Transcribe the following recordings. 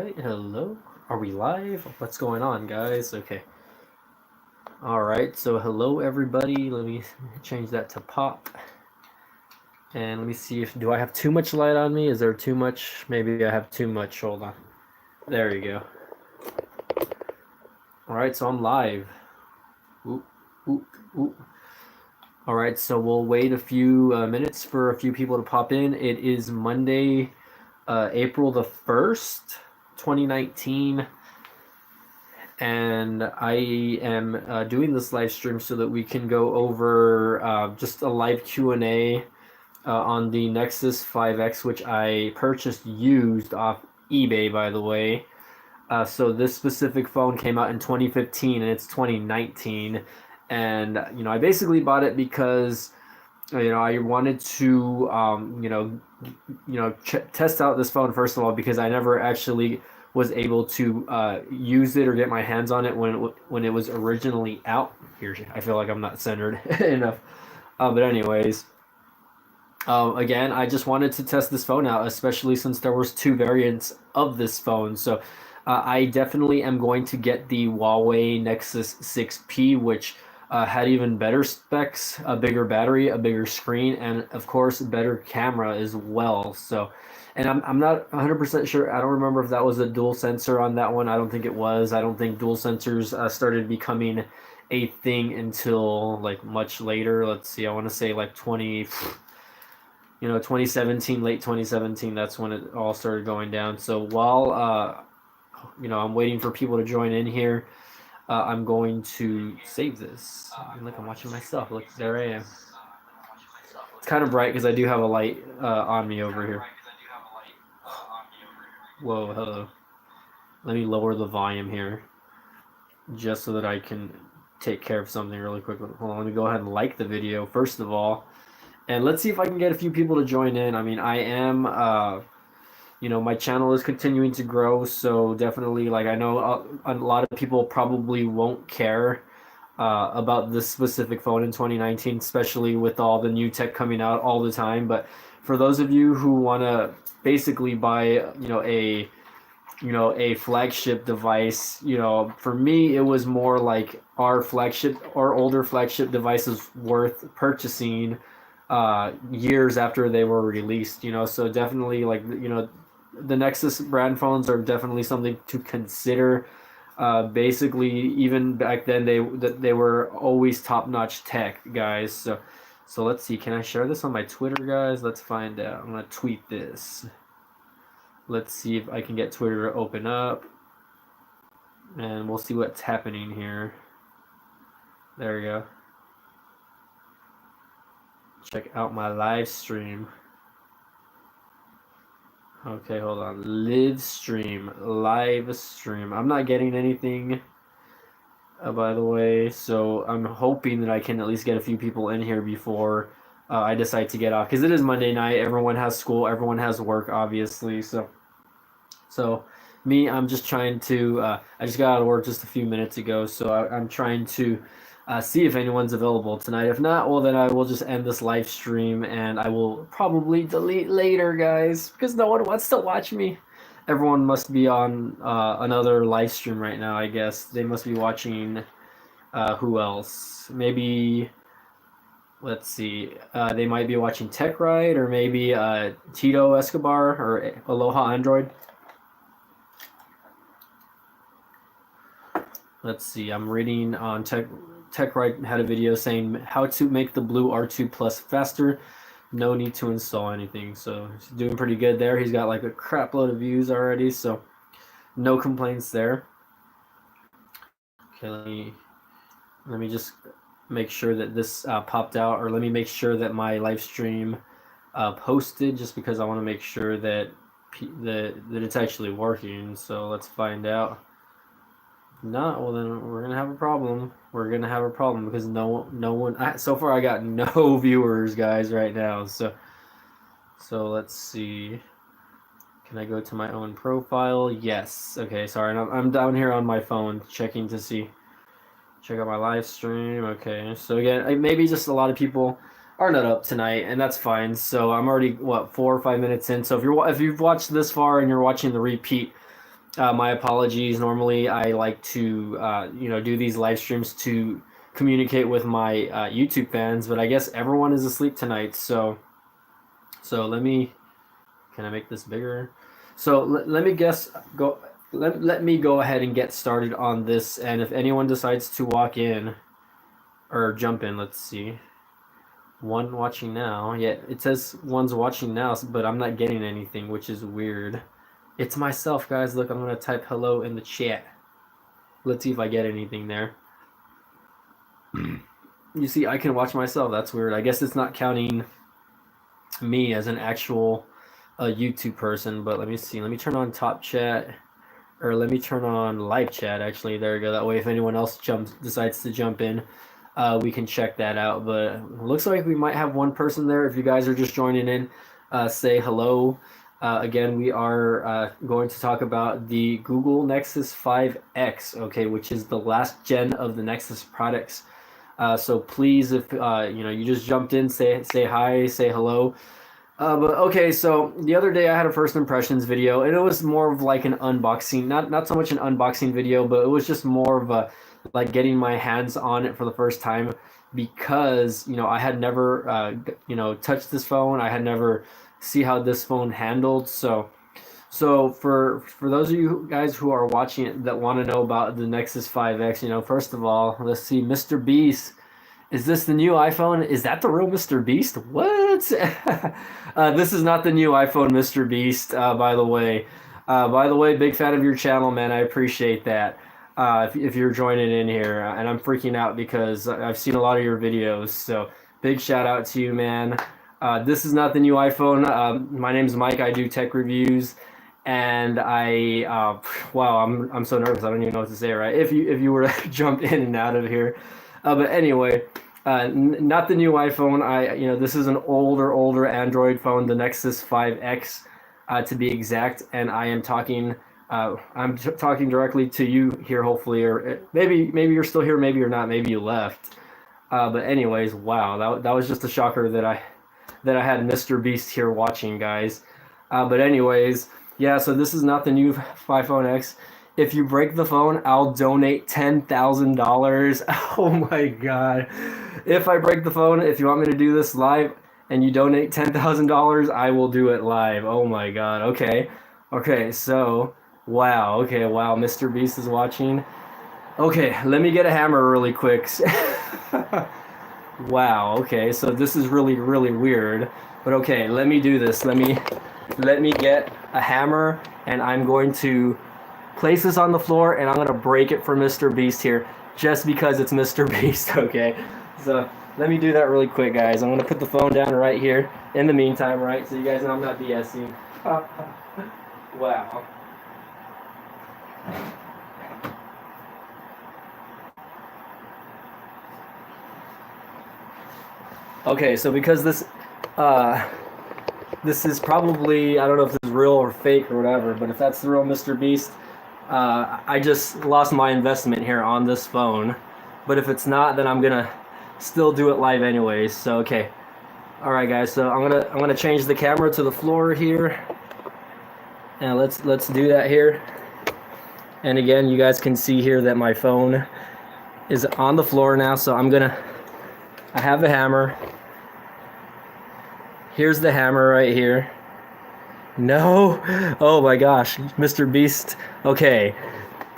right, hello. Are we live? What's going on, guys? Okay. All right, so hello, everybody. Let me change that to pop. And let me see if, do I have too much light on me? Is there too much? Maybe I have too much. Hold on. There you go. All right, so I'm live. Oop, oop, oop. All right, so we'll wait a few minutes for a few people to pop in. It is Monday, April the 1st, 2019. And I am doing this live stream so that we can go over just a live Q&A on the Nexus 5X, which I purchased used off eBay, by the way. So this specific phone came out in 2015 and it's 2019. And, I basically bought it because, I wanted to, test out this phone, first of all, because I never actually was able to use it or get my hands on it when it was originally out. Here, I feel like I'm not centered enough. But anyways, again, I just wanted to test this phone out, especially since there was two variants of this phone. So I definitely am going to get the Huawei Nexus 6P, which had even better specs, a bigger battery, a bigger screen, and of course, better camera as well. So, and I'm not 100% sure. I don't remember if that was a dual sensor on that one. I don't think it was. I don't think dual sensors started becoming a thing until like much later. Let's see. I want to say like 2017, late 2017. That's when it all started going down. So while I'm waiting for people to join in here, I'm going to save this. And look, I'm watching myself. Look, there I am. It's kind of bright because I do have a light on me over here. Whoa, hello. Let me lower the volume here just so that I can take care of something really quick. Hold on, let me go ahead and like the video first of all. And let's see if I can get a few people to join in. I mean, I am, my channel is continuing to grow, so definitely, like, I know a lot of people probably won't care about this specific phone in 2019, especially with all the new tech coming out all the time. But for those of you who want to basically buy, a flagship device, for me, it was more like our older flagship devices worth purchasing years after they were released, so definitely, like, the Nexus brand phones are definitely something to consider. Basically, even back then, they were always top-notch tech, guys. So let's see. Can I share this on my Twitter, guys? Let's find out. I'm gonna tweet this. Let's see if I can get Twitter to open up, and we'll see what's happening here. There we go. Check out my live stream. Okay, hold on. Live stream. I'm not getting anything, by the way, so I'm hoping that I can at least get a few people in here before I decide to get off, because it is Monday night. Everyone has school. Everyone has work, obviously. So me, I'm just trying to. I just got out of work just a few minutes ago, so I'm trying to see if anyone's available tonight. If not, well, then I will just end this live stream and I will probably delete later, guys, because no one wants to watch me. Everyone must be on another live stream right now, I guess. They must be watching, who else? Maybe, let's see, they might be watching Tech Ride, or maybe Tito Escobar or Aloha Android. Let's see, I'm reading on TechRite had a video saying how to make the Blue R2 Plus faster. No need to install anything. So he's doing pretty good there. He's got like a crap load of views already, so no complaints there. Okay, let me just make sure that this popped out, or let me make sure that my live stream posted, just because I want to make sure that it's actually working. So let's find out. Not, well, then we're gonna have a problem. We're gonna have a problem because no one. So far, I got no viewers, guys, right now. So let's see. Can I go to my own profile? Yes. Okay. Sorry, I'm down here on my phone checking to see. Check out my live stream. Okay. So again, maybe just a lot of people are not up tonight, and that's fine. So I'm already 4 or 5 minutes in. So if you've watched this far and you're watching the repeat, My apologies. Normally, I like to, do these live streams to communicate with my YouTube fans, but I guess everyone is asleep tonight. So let me. Can I make this bigger? So let me guess. Go. Let me go ahead and get started on this. And if anyone decides to walk in or jump in, let's see. One watching now. Yeah, it says one's watching now, but I'm not getting anything, which is weird. It's myself, guys. Look, I'm gonna type hello in the chat. Let's see if I get anything there. You see, I can watch myself. That's weird. I guess it's not counting me as an actual YouTube person, but let me see. Let me turn on top chat, or let me turn on live chat. Actually, there we go. That way, if anyone else decides to jump in, we can check that out. But it looks like we might have one person there. If you guys are just joining in, say hello. Again, we are going to talk about the Google Nexus 5X, okay, which is the last gen of the Nexus products. So please, if you just jumped in, say hi, say hello. But okay, so the other day I had a first impressions video, and it was more of like an unboxing, not so much an unboxing video, but it was just more of a like getting my hands on it for the first time, because I had never touched this phone. I had never see how this phone handled. So for those of you guys who are watching it that want to know about the Nexus 5X, first of all, let's see, Mr. Beast. Is this the new iPhone? Is that the real Mr. Beast? What? This is not the new iPhone, Mr. Beast, by the way. By the way, big fan of your channel, man. I appreciate that. If you're joining in here, and I'm freaking out because I've seen a lot of your videos. So big shout out to you, man. This is not the new iPhone. My name's Mike. I do tech reviews, and wow, I'm so nervous. I don't even know what to say. Right? If you were to jump in and out of here, but anyway, not the new iPhone. This is an older Android phone, the Nexus 5X, to be exact, and I am talking. I'm talking directly to you here, hopefully, or maybe you're still here, maybe you're not, maybe you left. But anyways, wow, that was just a shocker that I had Mr. Beast here watching, guys. But anyways, yeah, so this is not the new iPhone X. If you break the phone, I'll donate $10,000. Oh my God. If I break the phone, if you want me to do this live and you donate $10,000, I will do it live. Oh my God. Okay, so, wow. Okay, wow, Mr. Beast is watching. Okay, let me get a hammer really quick. Wow, okay, so this is really weird. But okay, let me do this. Let me get a hammer, and I'm going to place this on the floor, and I'm going to break it for Mr. Beast here, just because it's Mr. Beast, okay? So let me do that really quick, guys. I'm going to put the phone down right here in the meantime, right? So you guys know I'm not BSing. Wow. Okay, so because this is probably, I don't know if this is real or fake or whatever, but if that's the real Mr. Beast, I just lost my investment here on this phone. But if it's not, then I'm gonna still do it live anyways. So okay, all right, guys. So I'm gonna change the camera to the floor here, and let's do that here. And again, you guys can see here that my phone is on the floor now. So I have the hammer. Here's the hammer right here. No. Oh my gosh, Mr. Beast. Okay.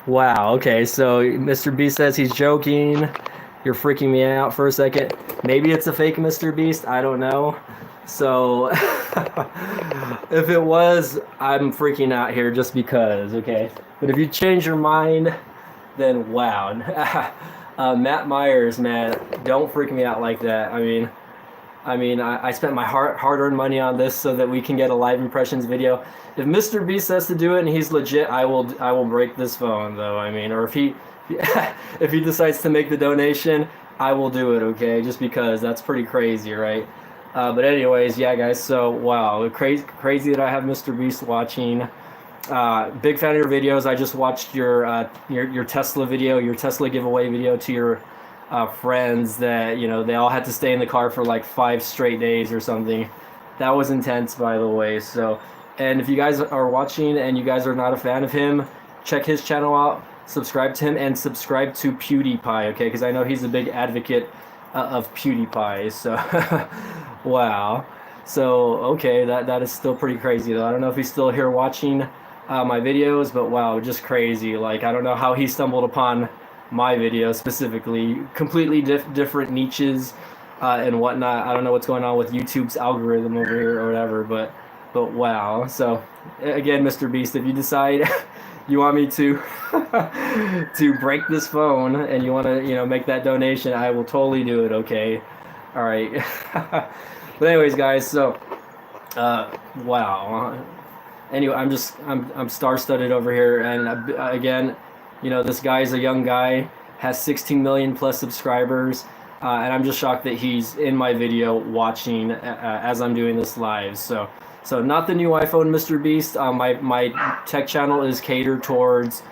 Wow. Okay, so Mr. Beast says he's joking. You're freaking me out for a second. Maybe it's a fake Mr. Beast. I don't know. So if it was, I'm freaking out here just because. Okay. But if you change your mind, then wow. Matt Myers, man, don't freak me out like that. I mean, I spent my hard-earned money on this so that we can get a live impressions video. If Mr. Beast says to do it and he's legit, I will break this phone though. I mean, or if he if he decides to make the donation, I will do it. Okay, just because that's pretty crazy, right? But anyways, yeah, guys. So wow, crazy that I have Mr. Beast watching. Big fan of your videos. I just watched your Tesla video, your Tesla giveaway video to your friends that they all had to stay in the car for like 5 straight days or something. That was intense, by the way. So, and if you guys are watching and you guys are not a fan of him, check his channel out, subscribe to him, and subscribe to PewDiePie, okay? Because I know he's a big advocate of PewDiePie. So, wow. So, okay, that is still pretty crazy, though. I don't know if he's still here watching my videos, but wow, just crazy. Like, I don't know how he stumbled upon my video specifically. Completely different niches and whatnot. I don't know what's going on with YouTube's algorithm over here or whatever, but wow. So, again, Mr. Beast, if you decide you want me to to break this phone and you want to, you know, make that donation, I will totally do it, okay? All right. But anyways, guys, so wow. Anyway, I'm star-studded over here, and again, you know, this guy's a young guy, has 16 million plus subscribers, and I'm just shocked that he's in my video watching as I'm doing this live. So not the new iPhone, Mr. Beast. My tech channel is catered towards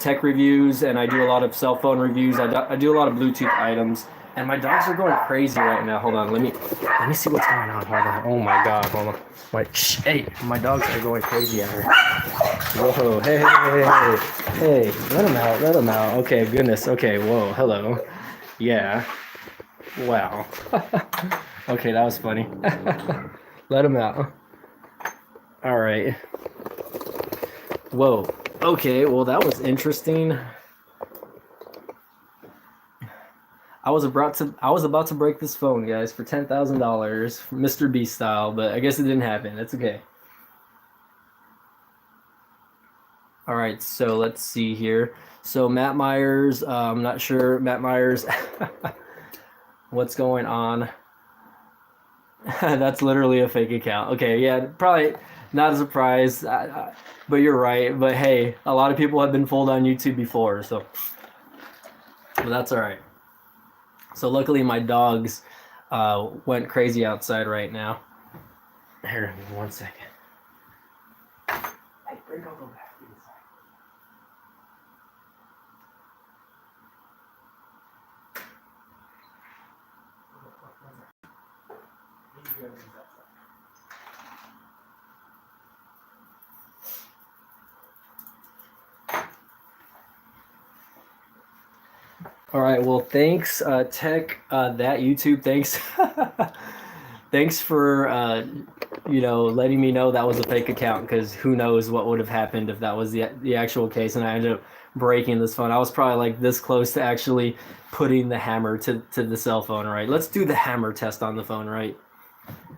tech reviews, and I do a lot of cell phone reviews. I do a lot of Bluetooth items, and my dogs are going crazy right now. Hold on, let me see what's going on. Hold on. Oh my God, hold on. Wait, shh, hey, my dogs are going crazy out here. Whoa, hey, let them out. Okay, goodness. Okay, whoa, hello. Yeah. Wow. Okay, that was funny. Let them out. All right. Whoa. Okay, well, that was interesting. I was about to break this phone, guys, for $10,000, Mr. Beast style, but I guess it didn't happen. It's okay. All right, so let's see here. So Matt Myers, I'm not sure, Matt Myers, what's going on? That's literally a fake account. Okay, yeah, probably not a surprise, but you're right. But hey, a lot of people have been fooled on YouTube before, so but that's all right. So luckily my dogs went crazy outside right now. Here, 1 second. Hey, bring all the back inside. All right, well, thanks, Tech, that YouTube, thanks. Thanks for, you know, letting me know that was a fake account, because who knows what would have happened if that was the actual case, and I ended up breaking this phone. I was probably like this close to actually putting the hammer to the cell phone, right? Let's do the hammer test on the phone, right?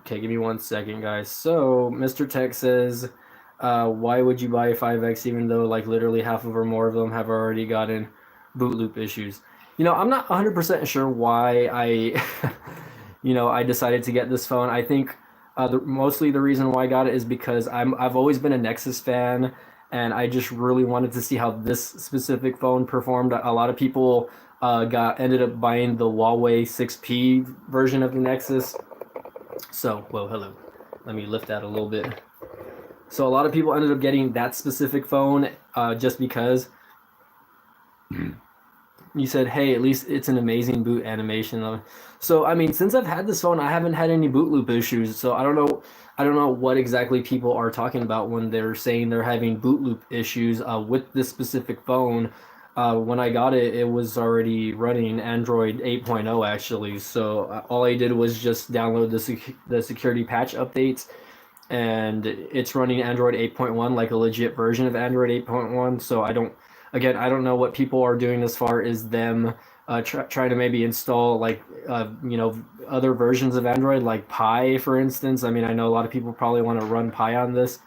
Okay, give me 1 second, guys. So, Mr. Tech says, why would you buy a 5X even though like literally half of or more of them have already gotten boot loop issues? You know, I'm not 100% sure why I, you know, I decided to get this phone. I think mostly the reason why I got it is because I've always been a Nexus fan, and I just really wanted to see how this specific phone performed. A lot of people ended up buying the Huawei 6P version of the Nexus. So, whoa, hello. Let me lift that a little bit. So a lot of people ended up getting that specific phone just because you said, hey, at least it's an amazing boot animation. So, I mean, since I've had this phone, I haven't had any boot loop issues. So I don't know what exactly people are talking about when they're saying they're having boot loop issues with this specific phone. When I got it, it was already running Android 8.0 actually. So all I did was just download the security patch updates, and it's running Android 8.1, like a legit version of Android 8.1. So I don't know what people are doing as far as them trying to maybe install like you know, other versions of Android, like Pi, for instance. I mean, I know a lot of people probably want to run Pi on this.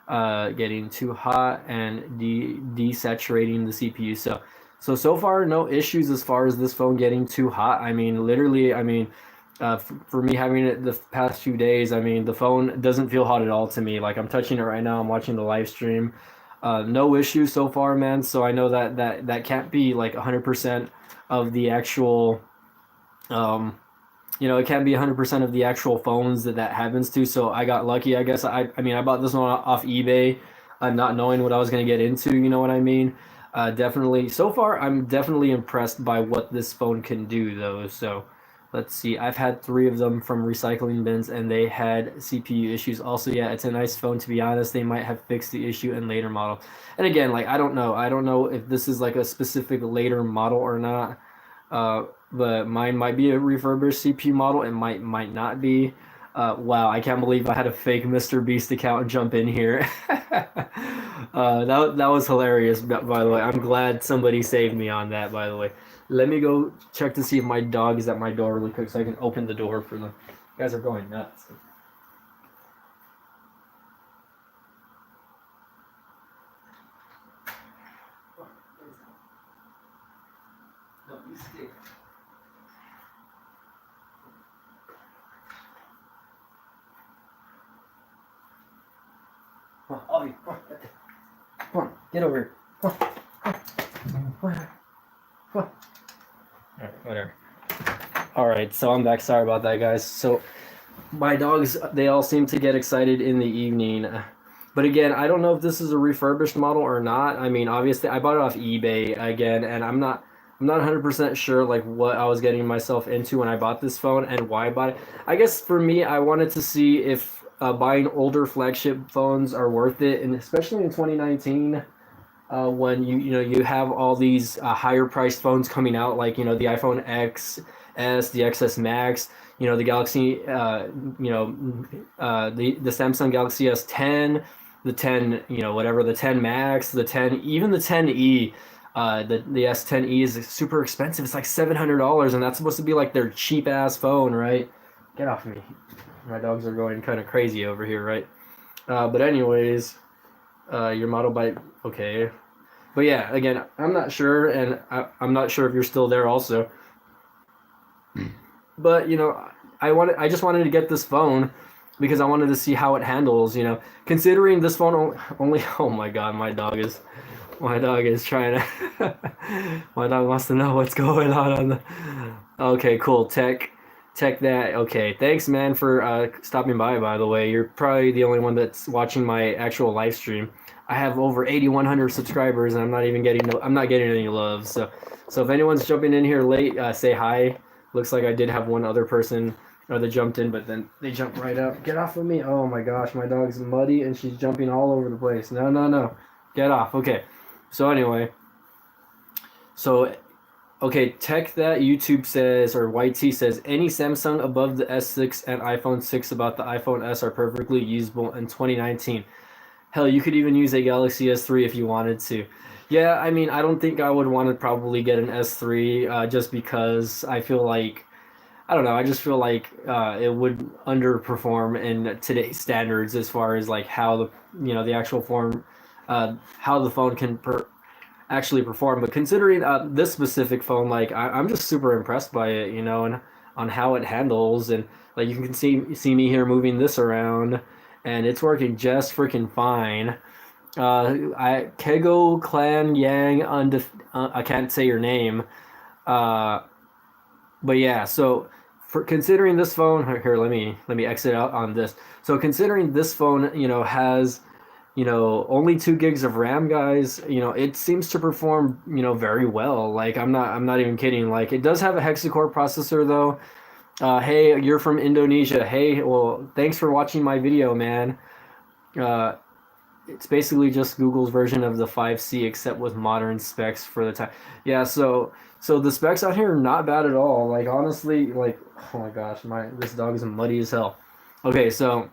Getting too hot and desaturating the CPU. So far, no issues as far as this phone getting too hot. I mean, literally, I mean, for me having it the past few days, I mean, the phone doesn't feel hot at all to me. Like, I'm touching it right now. I'm watching the live stream. No issues so far, man. So I know that can't be like 100% of the actual, you know, it can't be 100% of the actual phones that happens to. So I got lucky, I guess. I mean, I bought this one off eBay, not knowing what I was going to get into, you know what I mean? Definitely, so far, I'm definitely impressed by what this phone can do, though. So, Let's see. I've had 3 of them from recycling bins, and they had CPU issues. Also, yeah, it's a nice phone. To be honest, they might have fixed the issue in later model. And again, like I don't know. I don't know if this is like a specific later model or not. But mine might be a refurbished CPU model. It might not be. Wow, I can't believe I had a fake Mr. Beast account jump in here. That was hilarious. By the way, I'm glad somebody saved me on that. By the way, let me go check to see if my dog is at my door really quick, so I can open the door for them. You guys are going nuts. No, you stay. Come on, Avi, come on, get over here. Come on. Alright, whatever. Alright, so I'm back. Sorry about that, guys. So, my dogs, they all seem to get excited in the evening. But again, I don't know if this is a refurbished model or not. I mean, obviously, I bought it off eBay again, and I'm not 100% sure like what I was getting myself into when I bought this phone and why I bought it. I guess for me, I wanted to see if buying older flagship phones are worth it, and especially in 2019, when you have all these higher priced phones coming out, like the iPhone XS, the XS Max, the Galaxy, the Samsung Galaxy S10, the 10, whatever, the 10 Max, the 10, even the 10e. The S10e is super expensive. It's like $700, and that's supposed to be like their cheap ass phone, right? Get off me. My dogs are going kind of crazy over here, right? But anyways, your model by okay, but yeah, again, I'm not sure, and I'm not sure if you're still there also. But I just wanted to get this phone because I wanted to see how it handles. Considering this phone only. Oh my God, my dog is trying to. My dog wants to know what's going on the. Okay, cool. Tech that. Okay, thanks, man, for stopping by. By the way, you're probably the only one that's watching my actual live stream. I have over 8,100 subscribers, and I'm not getting any love. So if anyone's jumping in here late, say hi. Looks like I did have one other person that jumped in, but then they jumped right out. Get off of me! Oh my gosh, my dog's muddy and she's jumping all over the place. No, no, no, get off. Okay. So anyway, so okay, Tech That YouTube says, or YT says, any Samsung above the S6 and iPhone 6 about the iPhone S are perfectly usable in 2019. Hell, you could even use a Galaxy S3 if you wanted to. Yeah, I mean, I don't think I would want to probably get an S3 just because I feel like, I don't know, I just feel like it would underperform in today's standards as far as like how the actual form, how the phone can actually perform. But considering this specific phone, like I'm just super impressed by it, and on how it handles, and like you can see me here moving this around, and it's working just freaking fine. I Kego Clan Yang I can't say your name, uh, but yeah. So for considering this phone here, let me exit out on this. So considering this phone, has only 2 gigs of RAM, guys. It seems to perform, very well. Like I'm not even kidding. Like it does have a hexa-core processor though. Hey, you're from Indonesia. Hey, well, thanks for watching my video, man. Uh, it's basically just Google's version of the 5C, except with modern specs for the time. Yeah, so the specs out here are not bad at all. Like honestly, like oh my gosh, this dog is muddy as hell. Okay, so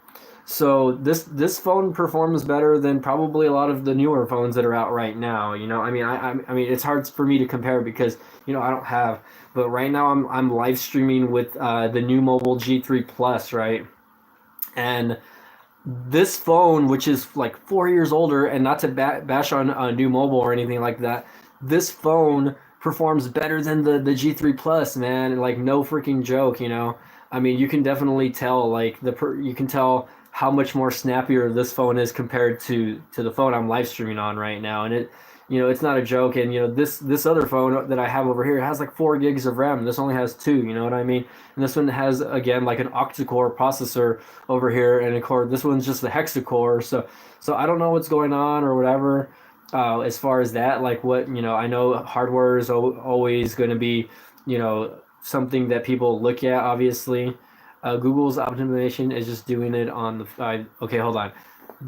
this phone performs better than probably a lot of the newer phones that are out right now. I mean, it's hard for me to compare because I don't have. But right now I'm live streaming with the new Mobile G3 Plus, right? And this phone, which is like 4 years older, and not to bash on new mobile or anything like that, this phone performs better than the G3 Plus, man. Like no freaking joke, I mean, you can definitely tell, like you can tell how much more snappier this phone is compared to the phone I'm live streaming on right now, and it's not a joke. And this other phone that I have over here has like 4 gigs of RAM. This only has two. You know what I mean? And this one has again like an octa-core processor over here, and of course this one's just the hexa-core. So I don't know what's going on or whatever. As far as that, like what I know hardware is always going to be something that people look at. Obviously, Google's optimization is just doing it on the. Okay, hold on.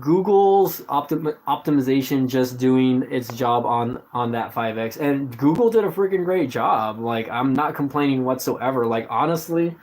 Google's optimization just doing its job on that 5X, and Google did a freaking great job. Like, I'm not complaining whatsoever. Like, honestly,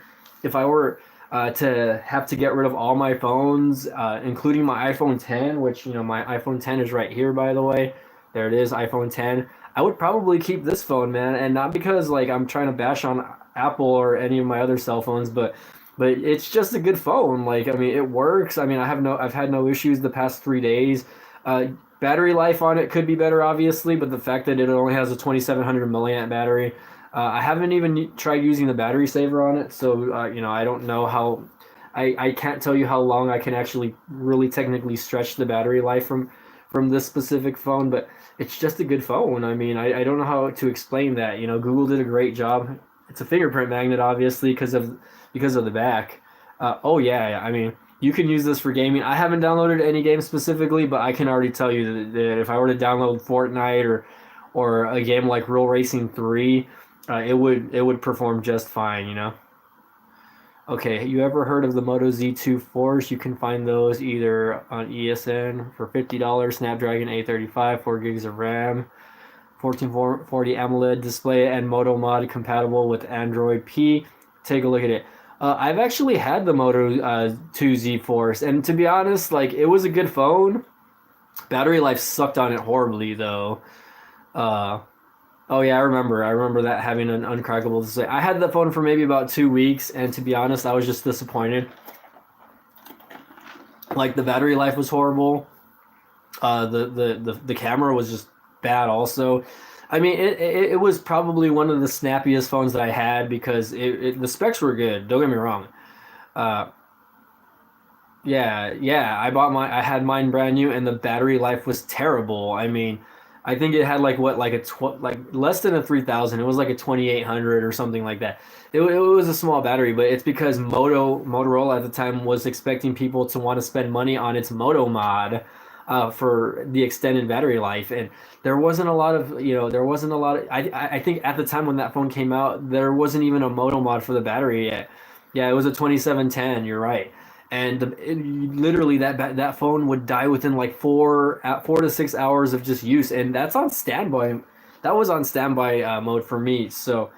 if I were to have to get rid of all my phones, including my iPhone 10, which, my iPhone 10 is right here, by the way. There it is, iPhone 10. I would probably keep this phone, man, and not because like I'm trying to bash on Apple or any of my other cell phones, but it's just a good phone. Like, I mean, it works. I mean, I've had no issues the past 3 days. Uh, Battery life on it could be better, obviously, but the fact that it only has a 2700 milliamp battery, I haven't even tried using the battery saver on it, so I don't know how. I can't tell you how long I can actually really technically stretch the battery life from this specific phone, but it's just a good phone. I mean, I don't know how to explain that. Google did a great job. It's a fingerprint magnet, obviously, because of the back. Oh yeah, I mean, you can use this for gaming. I haven't downloaded any games specifically, but I can already tell you that if I were to download Fortnite or a game like Real Racing 3, it would perform just fine. Okay, you ever heard of the Moto Z2 Force? You can find those either on ESN for $50, Snapdragon 835, 4 gigs of RAM, 1440 AMOLED display, and Moto Mod compatible with Android P. Take a look at it. I've actually had the Moto 2 Z Force, and to be honest, like, it was a good phone. Battery life sucked on it horribly, though. Uh, Oh yeah, I remember. I remember that having an uncrackable display. I had the phone for maybe about 2 weeks, and to be honest, I was just disappointed. Like, the battery life was horrible. The camera was just bad. Also, I mean, it was probably one of the snappiest phones that I had because the specs were good. Don't get me wrong. Uh, yeah. I had mine brand new, and the battery life was terrible. I mean, I think it had like what, like like less than a 3000. It was like a 2800 or something like that. It was a small battery, but it's because Motorola at the time was expecting people to want to spend money on its Moto mod for the extended battery life, and there wasn't a lot of. I think at the time when that phone came out, there wasn't even a Moto mod for the battery yet. Yeah, it was a 2710. You're right. And literally that phone would die within like 4 to 6 hours of just use, and that's on standby. That was on standby mode for me. So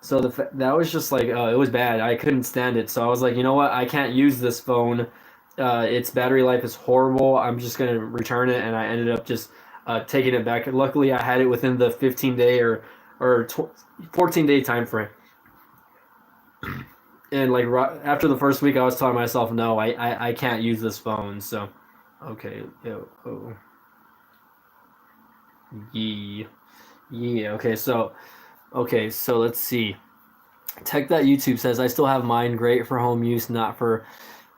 that was just like, it was bad. I couldn't stand it. So I was like, you know what? I can't use this phone. Its battery life is horrible. I'm just gonna return it, and I ended up just taking it back. Luckily, I had it within the 15-day or 14-day time frame. And like after the first week, I was telling myself, no, I can't use this phone. So, okay, yeah, yeah. Okay, so let's see. Tech.YouTube says I still have mine. Great for home use, not for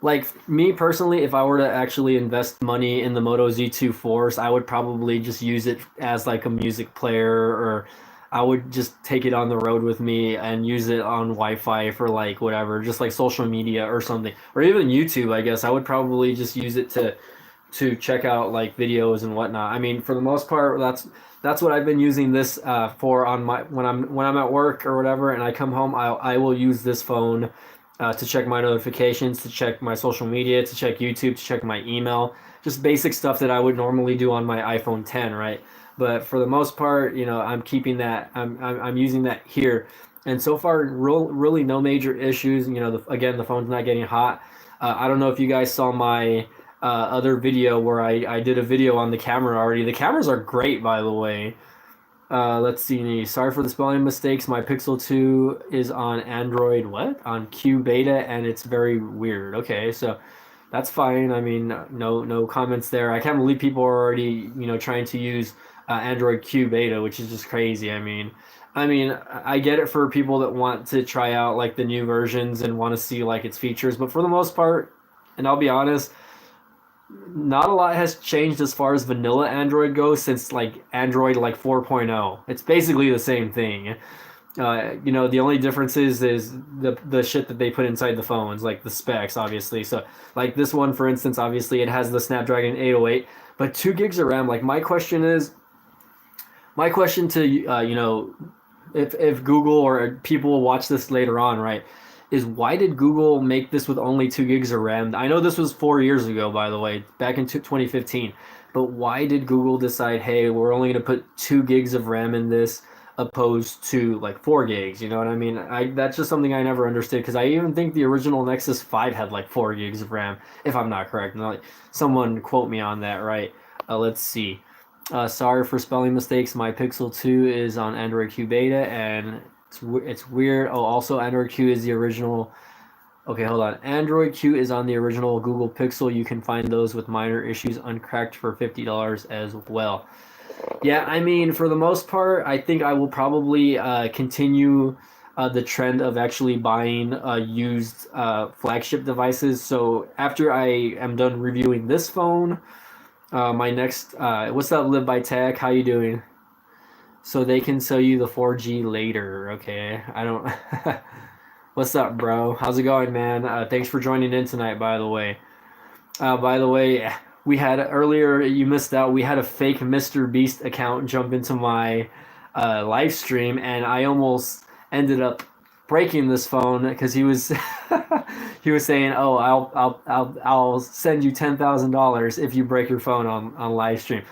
like me personally. If I were to actually invest money in the Moto Z2 Force, I would probably just use it as like a music player, or I would just take it on the road with me and use it on Wi-Fi for like whatever, just like social media or something, or even YouTube. I guess I would probably just use it to check out like videos and whatnot. I mean, for the most part, that's what I've been using this for on my when I'm at work or whatever, and I come home. I will use this phone to check my notifications, to check my social media, to check YouTube, to check my email, just basic stuff that I would normally do on my iPhone 10, right? But for the most part, I'm keeping that. I'm using that here, and so far, really no major issues. Again, the phone's not getting hot. I don't know if you guys saw my other video where I did a video on the camera already. The cameras are great, by the way. Let's see. Sorry for the spelling mistakes. My Pixel 2 is on Android, on Q beta, and it's very weird. Okay, so that's fine. I mean, no comments there. I can't believe people are already trying to use Android Q beta, which is just crazy. I mean, I get it for people that want to try out like the new versions and want to see like its features, but for the most part, and I'll be honest, not a lot has changed as far as vanilla Android goes since like Android like 4.0. It's basically the same thing. The only difference is the shit that they put inside the phones, like the specs, obviously. So like this one, for instance, obviously it has the Snapdragon 808, but 2 gigs of RAM. Like my question to if Google or people will watch this later on, right? Is why did Google make this with only 2 gigs of RAM? I know this was 4 years ago, by the way, back in 2015. But why did Google decide, hey, we're only going to put 2 gigs of RAM in this, opposed to like 4 gigs? You know what I mean? That's just something I never understood, because I even think the original Nexus 5 had like 4 gigs of RAM, if I'm not correct. Like, someone quote me on that, right? Let's see. Sorry for spelling mistakes. My Pixel 2 is on Android Q beta, and it's weird. Oh, also Android Q is the original. Okay, hold on. Android Q is on the original Google Pixel. You can find those with minor issues uncracked for $50 as well. Yeah, I mean, for the most part, I think I will probably continue the trend of actually buying used flagship devices. So after I am done reviewing this phone, my next, what's up, Live by Tech? How you doing? So they can sell you the 4G later. Okay, I don't. What's up, bro? How's it going, man? Thanks for joining in tonight, by the way. By the way, we had earlier, you missed out. We had a fake Mr. Beast account jump into my live stream, and I almost ended up breaking this phone because he was he was saying, "Oh, I'll send you $10,000 if you break your phone on live stream."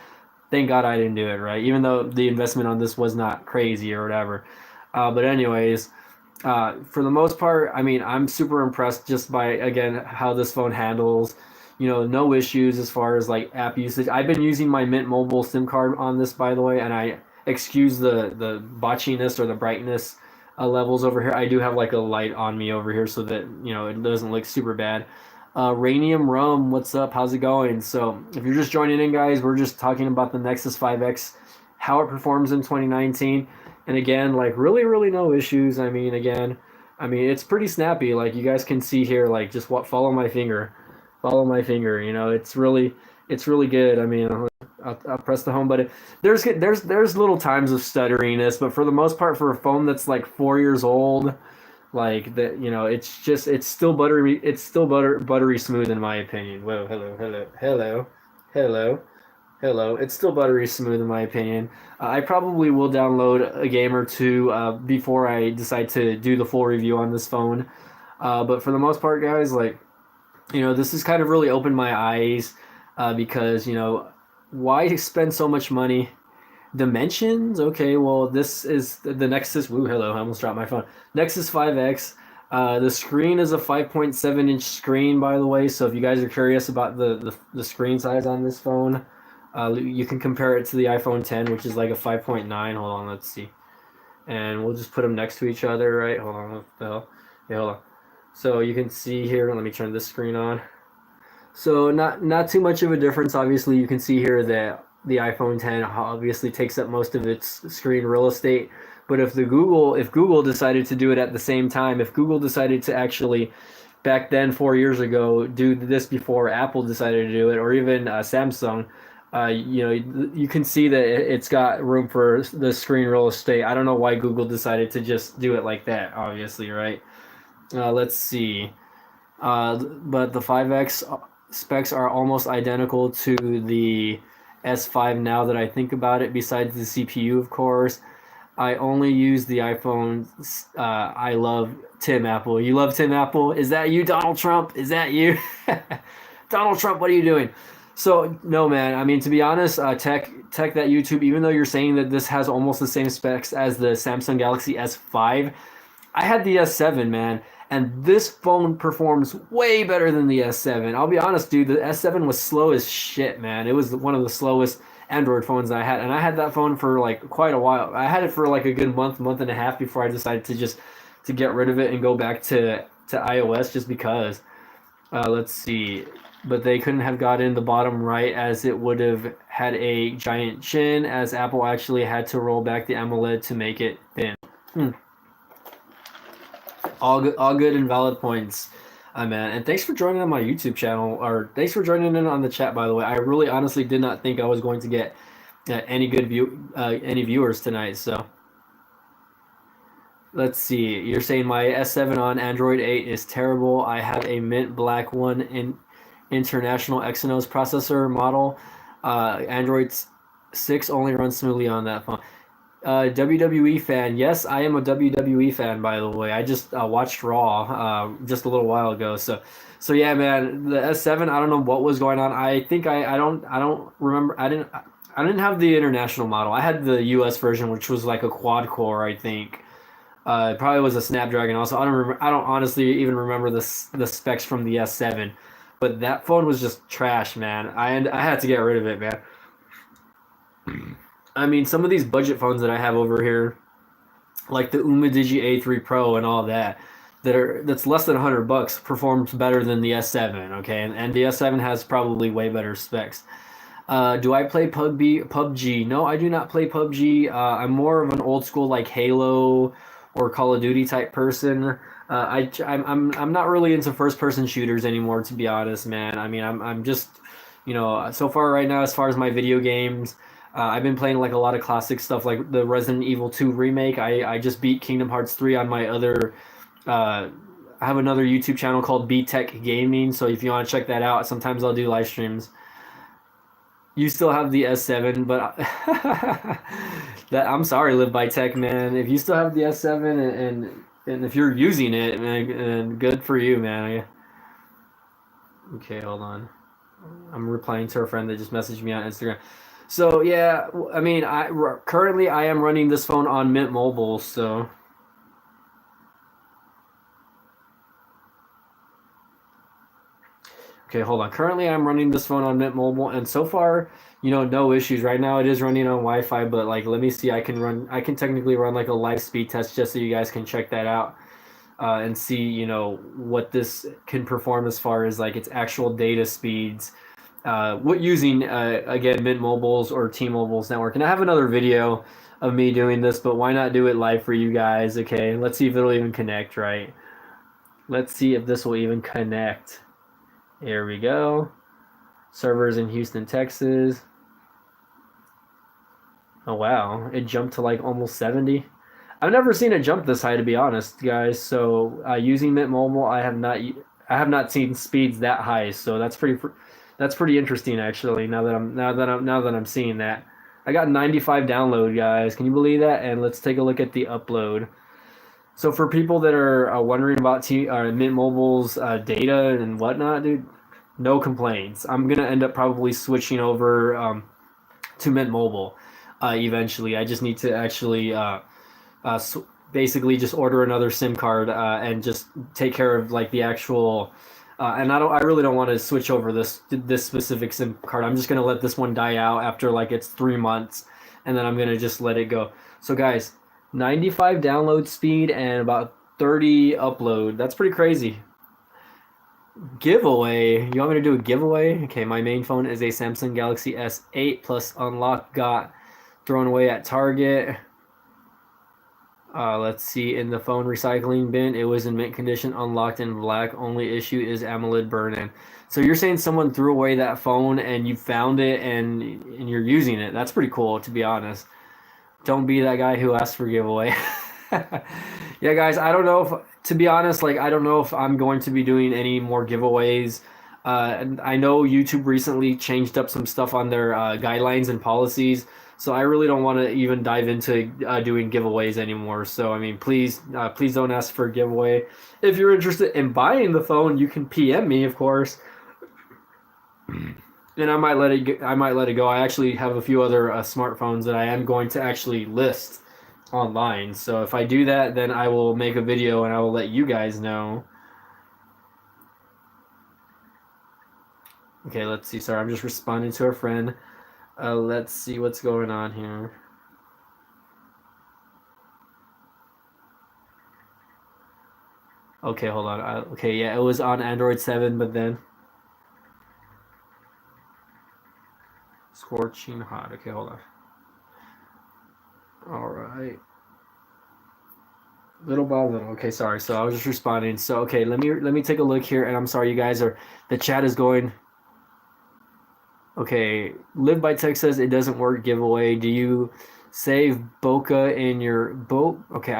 Thank God I didn't do it, right? Even though the investment on this was not crazy or whatever. But anyways, for the most part, I mean, I'm super impressed just by, again, how this phone handles. No issues as far as like app usage. I've been using my Mint Mobile SIM card on this, by the way, and I excuse the botchiness or the brightness levels over here. I do have like a light on me over here so that it doesn't look super bad. Ranium Rum, what's up? How's it going? So if you're just joining in, guys, we're just talking about the Nexus 5X, how it performs in 2019. And again, like really no issues. I mean, it's pretty snappy. Like you guys can see here, like just follow my finger. Follow my finger. It's really good. I mean, I'll press the home button. There's little times of stutteriness, but for the most part, for a phone that's like 4 years old, like that, it's still buttery smooth in my opinion. Whoa, hello. It's still buttery smooth in my opinion. I probably will download a game or two before I decide to do the full review on this phone. But for the most part, guys, like, this has kind of really opened my eyes because, why spend so much money? Dimensions? Okay, well, this is the Nexus. Woo, hello, I almost dropped my phone. Nexus 5X. The screen is a 5.7-inch screen, by the way. So if you guys are curious about the screen size on this phone, you can compare it to the iPhone 10, which is like a 5.9. Hold on, let's see. And we'll just put them next to each other, right? Hold on, what the hell? Yeah, hold on. So you can see here, let me turn this screen on. So not too much of a difference. Obviously, you can see here that the iPhone 10 obviously takes up most of its screen real estate. But if Google decided to do it at the same time, if Google decided to actually, back then 4 years ago, do this before Apple decided to do it, or even Samsung, you can see that it's got room for the screen real estate. I don't know why Google decided to just do it like that, obviously, right? Let's see. But the 5X specs are almost identical to the S5 now that I think about it, besides the CPU, of course. I only use the iPhone. I love Tim Apple. You love Tim Apple? Is that you, Donald Trump? Is that you? Donald Trump, what are you doing? So, no, man. I mean, to be honest, Tech That YouTube, even though you're saying that this has almost the same specs as the Samsung Galaxy S5, I had the S7, man, and this phone performs way better than the S7. I'll be honest, dude, the S7 was slow as shit, man. It was one of the slowest Android phones that I had, and I had that phone for like quite a while. I had it for like a good month and a half before I decided to get rid of it and go back to iOS just because. Let's see. But they couldn't have got in the bottom right, as it would have had a giant chin, as Apple actually had to roll back the AMOLED to make it thin. All good and valid points, man. And thanks for joining on my YouTube channel, or thanks for joining in on the chat, by the way. I really honestly did not think I was going to get any viewers tonight. So let's see. You're saying my S7 on Android 8 is terrible. I have a mint black one in international Exynos processor model. Android 6 only runs smoothly on that phone. WWE fan. Yes, I am a WWE fan. By the way, I just watched Raw just a little while ago. So yeah, man. The S7. I don't know what was going on. I think I don't remember. I didn't have the international model. I had the US version, which was like a quad core. I think. It probably was a Snapdragon. Also, I don't remember. I don't honestly even remember the specs from the S7. But that phone was just trash, man. I had to get rid of it, man. I mean, some of these budget phones that I have over here, like the Umidigi A3 Pro and all that, that's less than $100, performs better than the S7. Okay, and the S7 has probably way better specs. Do I play PUBG? No, I do not play PUBG. I'm more of an old school like Halo or Call of Duty type person. I'm not really into first person shooters anymore, to be honest, man. I mean, I'm just, so far right now, as far as my video games, I've been playing like a lot of classic stuff, like the Resident Evil 2 remake. I just beat Kingdom Hearts 3 on my other. Uh, I have another YouTube channel called B Tech Gaming, so if you want to check that out, sometimes I'll do live streams. You still have the S7, but that I'm sorry, Live by Tech, man. If you still have the S7 and if you're using it, man, and good for you, man. Okay, hold on. I'm replying to a friend that just messaged me on Instagram. So yeah, I mean, currently I am running this phone on Mint Mobile, so okay, hold on. Currently, I'm running this phone on Mint Mobile, and so far, no issues. Right now, it is running on Wi-Fi, but like, let me see. I can technically run like a live speed test just so you guys can check that out and see, what this can perform as far as like its actual data speeds. What using again Mint Mobile's or T-Mobile's network, and I have another video of me doing this, but why not do it live for you guys? Okay, let's see if it'll even connect. Right. Let's see if this will even connect. Here we go. Servers in Houston, Texas. Oh wow, it jumped to like almost 70. I've never seen it jump this high, to be honest, guys. So using Mint Mobile, I have not seen speeds that high. So that's pretty interesting actually. Now that I'm seeing that, I got 95 download, guys. Can you believe that? And let's take a look at the upload. So for people that are wondering about Mint Mobile's data and whatnot, dude, no complaints. I'm gonna end up probably switching over to Mint Mobile eventually. I just need to actually uh, basically just order another SIM card and just take care of like the actual. And I really don't want to switch over this specific SIM card. I'm just gonna let this one die out after like it's 3 months, and then I'm gonna just let it go. So guys, 95 download speed and about 30 upload. That's pretty crazy. Giveaway. You want me to do a giveaway? Okay, my main phone is a Samsung Galaxy S8 plus unlock got thrown away at Target. Let's see, in the phone recycling bin, it was in mint condition, unlocked in black. Only issue is AMOLED burn-in. So you're saying someone threw away that phone and you found it and you're using it. That's pretty cool, to be honest. Don't be that guy who asked for giveaway. Yeah, guys, I don't know if, to be honest, like I don't know if I'm going to be doing any more giveaways. And I know YouTube recently changed up some stuff on their guidelines and policies, so I really don't want to even dive into doing giveaways anymore. So I mean, please don't ask for a giveaway. If you're interested in buying the phone, you can PM me, of course, and I might let it go. I actually have a few other smartphones that I am going to actually list online. So if I do that, then I will make a video and I will let you guys know. Okay, let's see. Sorry, I'm just responding to a friend. Let's see what's going on here. Okay, hold on. Okay, yeah, it was on Android 7, but then scorching hot. Okay, hold on. All right. Little by little. Okay, sorry. So I was just responding. So okay, let me take a look here, and I'm sorry, you guys are the chat is going. Okay, Live by Tech says it doesn't work giveaway. Do you save bokeh in your boat? Okay,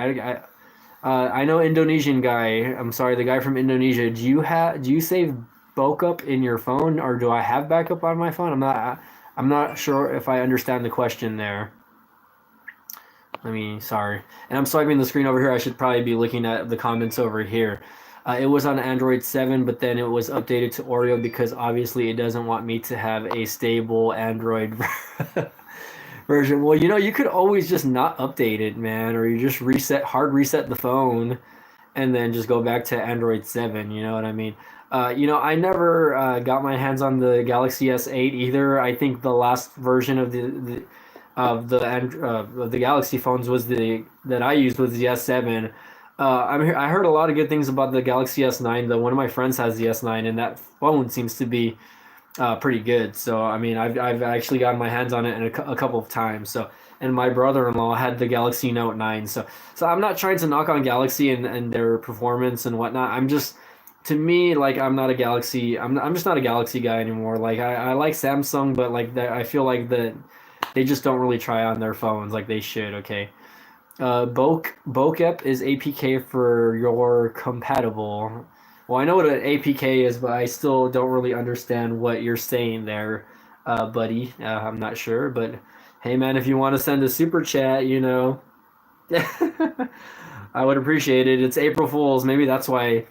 I know Indonesian guy. I'm sorry, the guy from Indonesia. Do you save bokeh in your phone, or do I have backup on my phone? I'm not sure if I understand the question there. Sorry. And I'm swiping the screen over here. I should probably be looking at the comments over here. It was on Android 7, but then it was updated to Oreo because obviously it doesn't want me to have a stable Android version. Well, you could always just not update it, man, or you just hard reset the phone and then just go back to Android 7, you know what I mean? I never got my hands on the Galaxy S8 either. I think the last version of the Galaxy phones was that I used was the S7. I heard a lot of good things about the Galaxy S9. Though one of my friends has the S9, and that phone seems to be pretty good. So I mean, I've actually gotten my hands on it a couple of times. So and my brother-in-law had the Galaxy Note 9. So I'm not trying to knock on Galaxy and their performance and whatnot. I'm just to me like I'm just not a Galaxy guy anymore. Like I like Samsung, but like I feel like that they just don't really try on their phones like they should. Okay. Bokep is APK for your compatible. Well, I know what an APK is, but I still don't really understand what you're saying there, buddy. I'm not sure, but hey, man, if you want to send a super chat, I would appreciate it. It's April Fool's. Maybe that's why.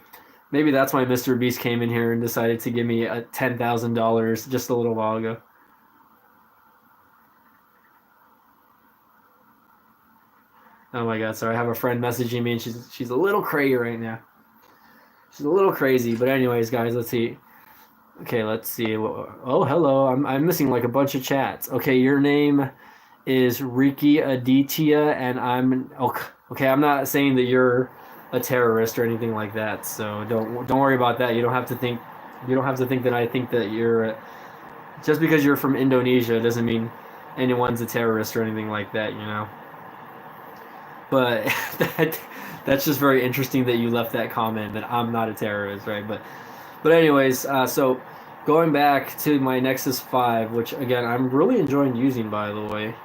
Maybe that's why Mr. Beast came in here and decided to give me a $10,000 just a little while ago. Oh my God, sorry. I have a friend messaging me and she's a little crazy right now. She's a little crazy, but anyways, guys, let's see. Okay, let's see. Oh, hello. I'm missing like a bunch of chats. Okay, your name is Riki Aditya, and okay. I'm not saying that you're a terrorist or anything like that. So don't worry about that. You don't have to think. You don't have to think that I think that you're. Just because you're from Indonesia doesn't mean anyone's a terrorist or anything like that. But that's just very interesting that you left that comment that I'm not a terrorist, right? But anyways, so going back to my Nexus 5, which again I'm really enjoying using, by the way.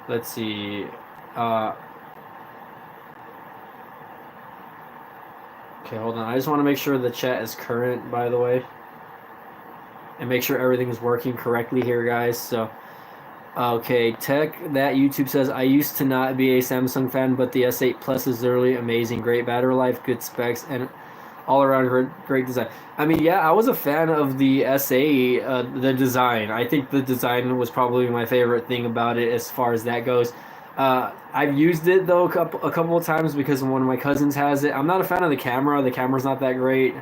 Let's see. Okay, hold on. I just want to make sure the chat is current, by the way, and make sure everything is working correctly here, guys. So. Okay, Tech that YouTube says, I used to not be a Samsung fan, but the S8 Plus is literally amazing. Great battery life, good specs, and all around great design. I mean, yeah, I was a fan of the S8, the design. I think the design was probably my favorite thing about it as far as that goes. I've used it, though, a couple of times because one of my cousins has it. I'm not a fan of the camera. The camera's not that great.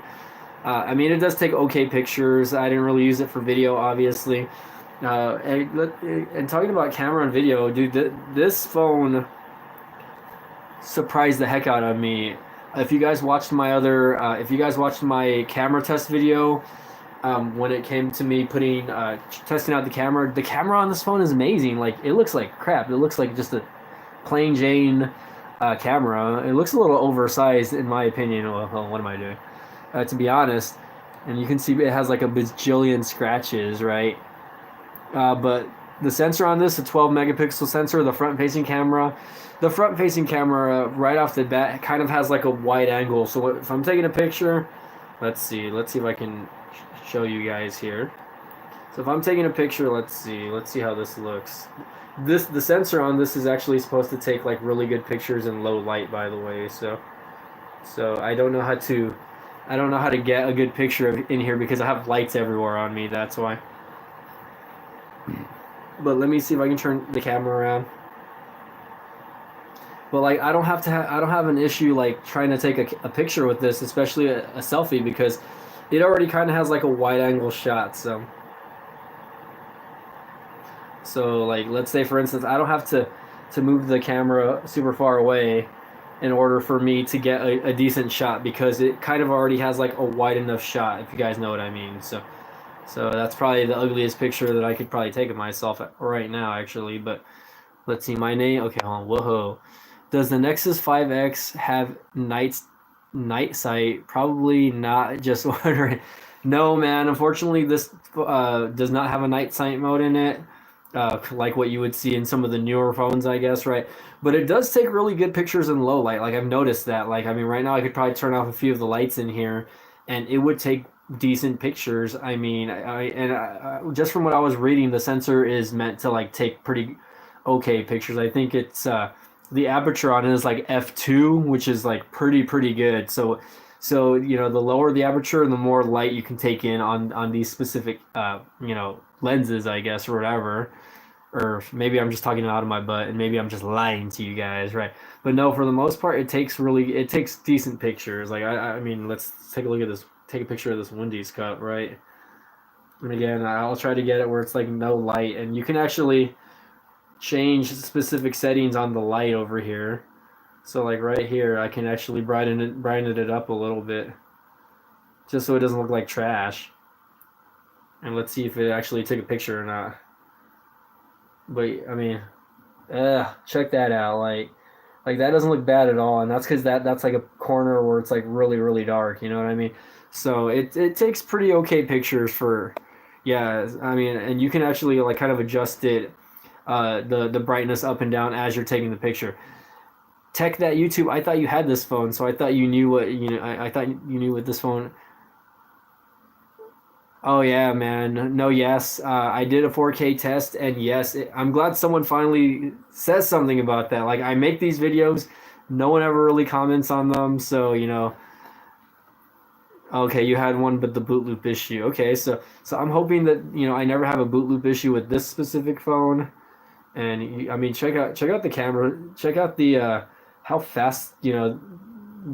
I mean, it does take okay pictures. I didn't really use it for video, obviously. And talking about camera and video, dude, this phone surprised the heck out of me. If you guys watched my camera test video, when it came to me testing out the camera on this phone is amazing. Like, it looks like crap. It looks like just a plain Jane camera. It looks a little oversized in my opinion. Well, what am I doing? To be honest, and you can see it has like a bajillion scratches, right? But the sensor on this, a 12 megapixel sensor, the front-facing camera right off the bat kind of has like a wide angle. So if I'm taking a picture, let's see if I can show you guys here. So if I'm taking a picture, let's see how this looks. The sensor on this is actually supposed to take like really good pictures in low light, by the way. So I don't know how to get a good picture in here because I have lights everywhere on me. That's why. But let me see if I can turn the camera around. But like I don't have an issue like trying to take a picture with this, especially a selfie, because it already kind of has like a wide angle shot. So like let's say for instance I don't have to move the camera super far away in order for me to get a decent shot, because it kind of already has like a wide enough shot, if you guys know what I mean. So that's probably the ugliest picture that I could probably take of myself right now, actually. But let's see, my name. Okay, hold on. Whoa. Does the Nexus 5X have night sight? Probably not. Just wondering. No, man. Unfortunately, this does not have a night sight mode in it, like what you would see in some of the newer phones, I guess, right? But it does take really good pictures in low light. Like, I've noticed that. Like, I mean, right now I could probably turn off a few of the lights in here, and it would take decent pictures. I mean, just from what I was reading, the sensor is meant to like take pretty okay pictures. I think it's the aperture on it is like f2, which is like pretty good. So you know, the lower the aperture, the more light you can take in on these specific you know, lenses, I guess, or whatever. Or maybe I'm just talking out of my butt, and maybe I'm just lying to you guys, right? But no, for the most part, it takes decent pictures. Like I mean, let's take a look at this. Take a picture of this Wendy's cup, right? And again, I'll try to get it where it's like no light, and you can actually change specific settings on the light over here. So like right here, I can actually brighten it up a little bit, just so it doesn't look like trash. And let's see if it actually took a picture or not. But I mean, check that out. Like that doesn't look bad at all, and that's because that's like a corner where it's like really dark. You know what I mean? So it takes pretty okay pictures for, yeah. I mean, and you can actually like kind of adjust it, the brightness up and down as you're taking the picture. Tech that YouTube. I thought you had this phone, so I thought you knew what you know. I thought you knew what this phone. Oh yeah, man. No, yes. I did a 4K test, and yes, I'm glad someone finally says something about that. Like I make these videos, no one ever really comments on them, so you know. Okay, you had one, but the boot loop issue. Okay, so I'm hoping that you know I never have a boot loop issue with this specific phone. And I mean, check out the camera, check out the how fast you know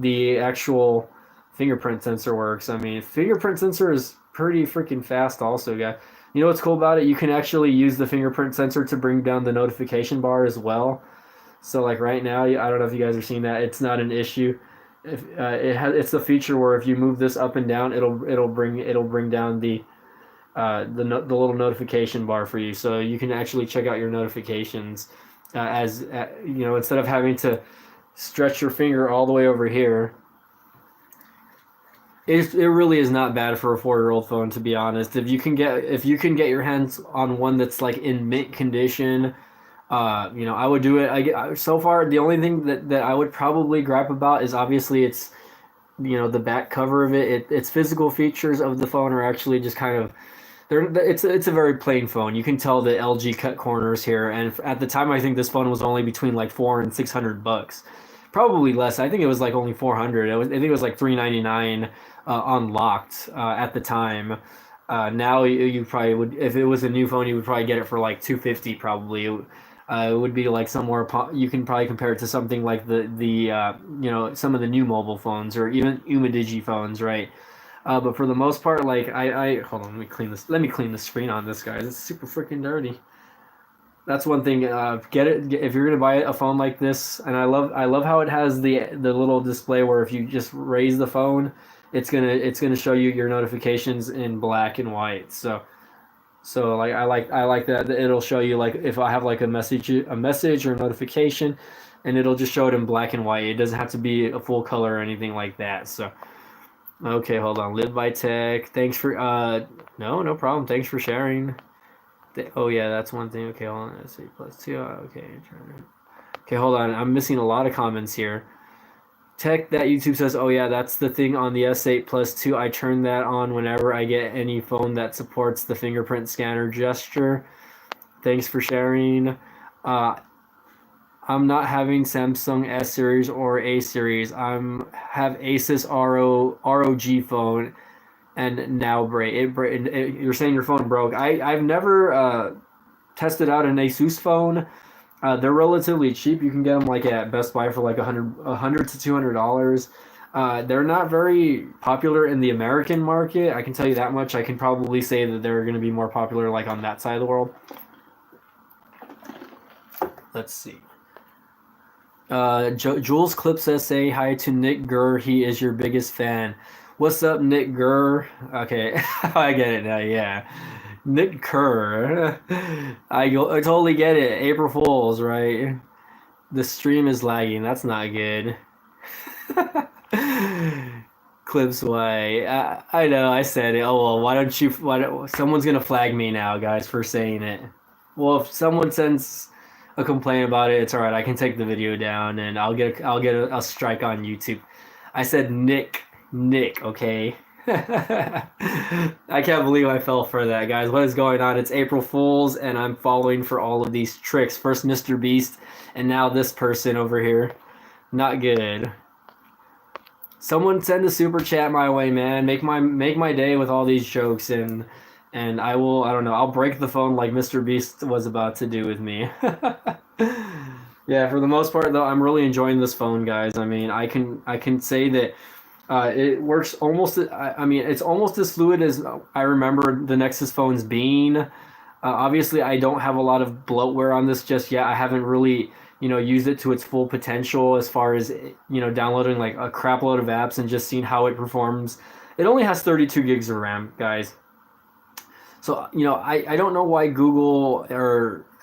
the actual fingerprint sensor works. I mean, fingerprint sensor is pretty freaking fast also, guy. You know what's cool about it? You can actually use the fingerprint sensor to bring down the notification bar as well. So like right now, I don't know if you guys are seeing that. It's not an issue. If it's a feature where if you move this up and down, it'll bring down the little notification bar for you, so you can actually check out your notifications as you know, instead of having to stretch your finger all the way over here. It really is not bad for a 4-year-old phone, to be honest. If you can get your hands on one that's like in mint condition, you know, I would do it. So far the only thing that I would probably gripe about is obviously it's, you know, the back cover of its physical features of the phone are actually just kind of, it's a very plain phone. You can tell the LG cut corners here, and at the time I think this phone was only between like $400 and $600, probably less. I think it was like only 400. I think it was like 399 unlocked at the time. Now you probably would, if it was a new phone, you would probably get it for like 250 probably. It would be like somewhere you can probably compare it to something like the you know, some of the new mobile phones or even Umidigi phones, right? But for the most part, like I hold on, let me clean this. Let me clean the screen on this, guys. It's super freaking dirty. That's one thing. If you're gonna buy a phone like this, and I love how it has the little display where if you just raise the phone, it's gonna show you your notifications in black and white. So like I like that it'll show you like if I have like a message or a notification, and it'll just show it in black and white. It doesn't have to be a full color or anything like that. So okay, hold on. Live by Tech. Thanks for no problem. Thanks for sharing. Oh yeah, that's one thing. Okay, hold on. Let's see. +2. Okay. Okay, hold on. I'm missing a lot of comments here. Tech that YouTube says, oh yeah, that's the thing on the S8 Plus 2. I turn that on whenever I get any phone that supports the fingerprint scanner gesture. Thanks for sharing. I'm not having Samsung S series or A series. Have Asus ROG phone, and now you're saying your phone broke. I've never tested out an Asus phone. They're relatively cheap. You can get them like at Best Buy for like $100 to $200. They're not very popular in the American market. I can tell you that much. I can probably say that they're going to be more popular like on that side of the world. Let's see. Jules Clips says, say hi to Nick Gurr. He is your biggest fan. What's up, Nick Gurr? Okay, I get it now. Yeah, Nick Kerr. I totally get it. April Fools, right? The stream is lagging. That's not good. Clips away. I know. I said it. Oh well. Why don't you? Someone's gonna flag me now, guys, for saying it. Well, if someone sends a complaint about it, it's all right. I can take the video down, and I'll get a strike on YouTube. I said Nick, okay. I can't believe I fell for that, guys. What is going on? It's April Fool's, and I'm falling for all of these tricks. First Mr. Beast, and now this person over here. Not good. Someone send a super chat my way, man. Make my day with all these jokes, and I will. I don't know. I'll break the phone like Mr. Beast was about to do with me. Yeah, for the most part though, I'm really enjoying this phone, guys. I mean, I can say that it works almost. I mean, it's almost as fluid as I remember the Nexus phones being. Obviously, I don't have a lot of bloatware on this just yet. I haven't really, used it to its full potential as far as, downloading like a crap load of apps and just seeing how it performs. It only has 32 gigs of RAM, guys. So, I don't know why Google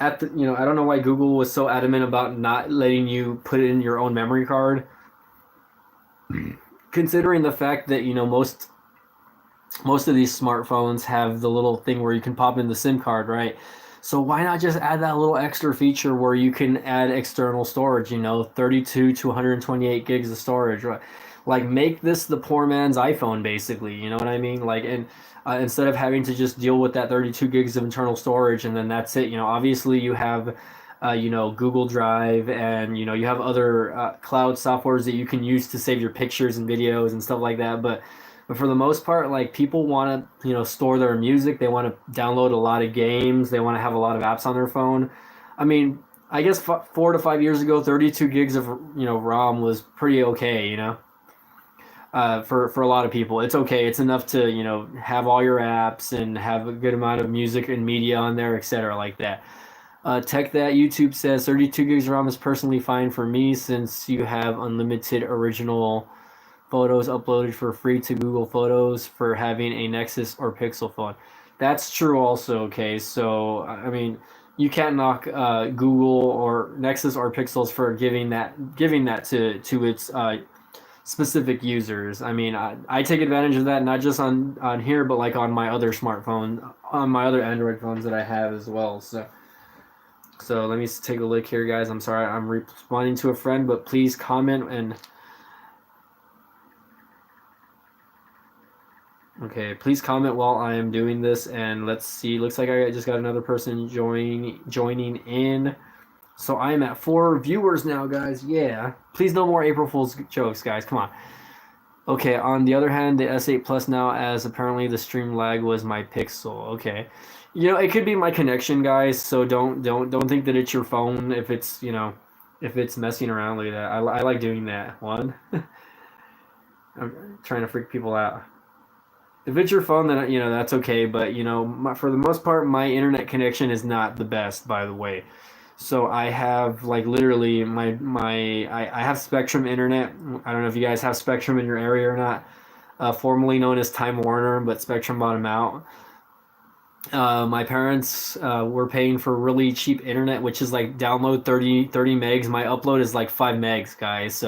I don't know why Google was so adamant about not letting you put in your own memory card, considering the fact that, most of these smartphones have the little thing where you can pop in the SIM card, right? So why not just add that little extra feature where you can add external storage, 32 to 128 gigs of storage, right? Like make this the poor man's iPhone, basically. You know what I mean? Like, and instead of having to just deal with that 32 gigs of internal storage and then that's it. Obviously you have, Google Drive and you have other cloud softwares that you can use to save your pictures and videos and stuff like that. But for the most part, like people want to, store their music. They want to download a lot of games. They want to have a lot of apps on their phone. I mean, I guess 4 to 5 years ago, 32 gigs of, ROM was pretty okay, for a lot of people. It's okay. It's enough to, have all your apps and have a good amount of music and media on there, etc. like that. Tech That YouTube says 32 gigs of ROM is personally fine for me since you have unlimited original photos uploaded for free to Google Photos for having a Nexus or Pixel phone. That's true also, okay? So, I mean, you can't knock Google or Nexus or Pixels for giving that to its specific users. I mean, I take advantage of that not just on here, but like on my other smartphone, on my other Android phones that I have as well. So let me take a look here, guys. I'm sorry, I'm responding to a friend, but please comment and okay, please comment while I am doing this, and let's see. Looks like I just got another person joining in. So I am at 4 viewers now, guys. Yeah. Please no more April Fool's jokes, guys. Come on. Okay, on the other hand, the S8 Plus now, as apparently the stream lag was my Pixel. Okay. It could be my connection, guys, so don't think that it's your phone if it's, if it's messing around like that. I like doing that. One. I'm trying to freak people out. If it's your phone, then that's okay. But for the most part, my internet connection is not the best, by the way. So I have like literally I have Spectrum internet. I don't know if you guys have Spectrum in your area or not. Formerly known as Time Warner, but Spectrum bought them out. My parents were paying for really cheap internet, which is like download 30 megs. My upload is like 5 megs, guys.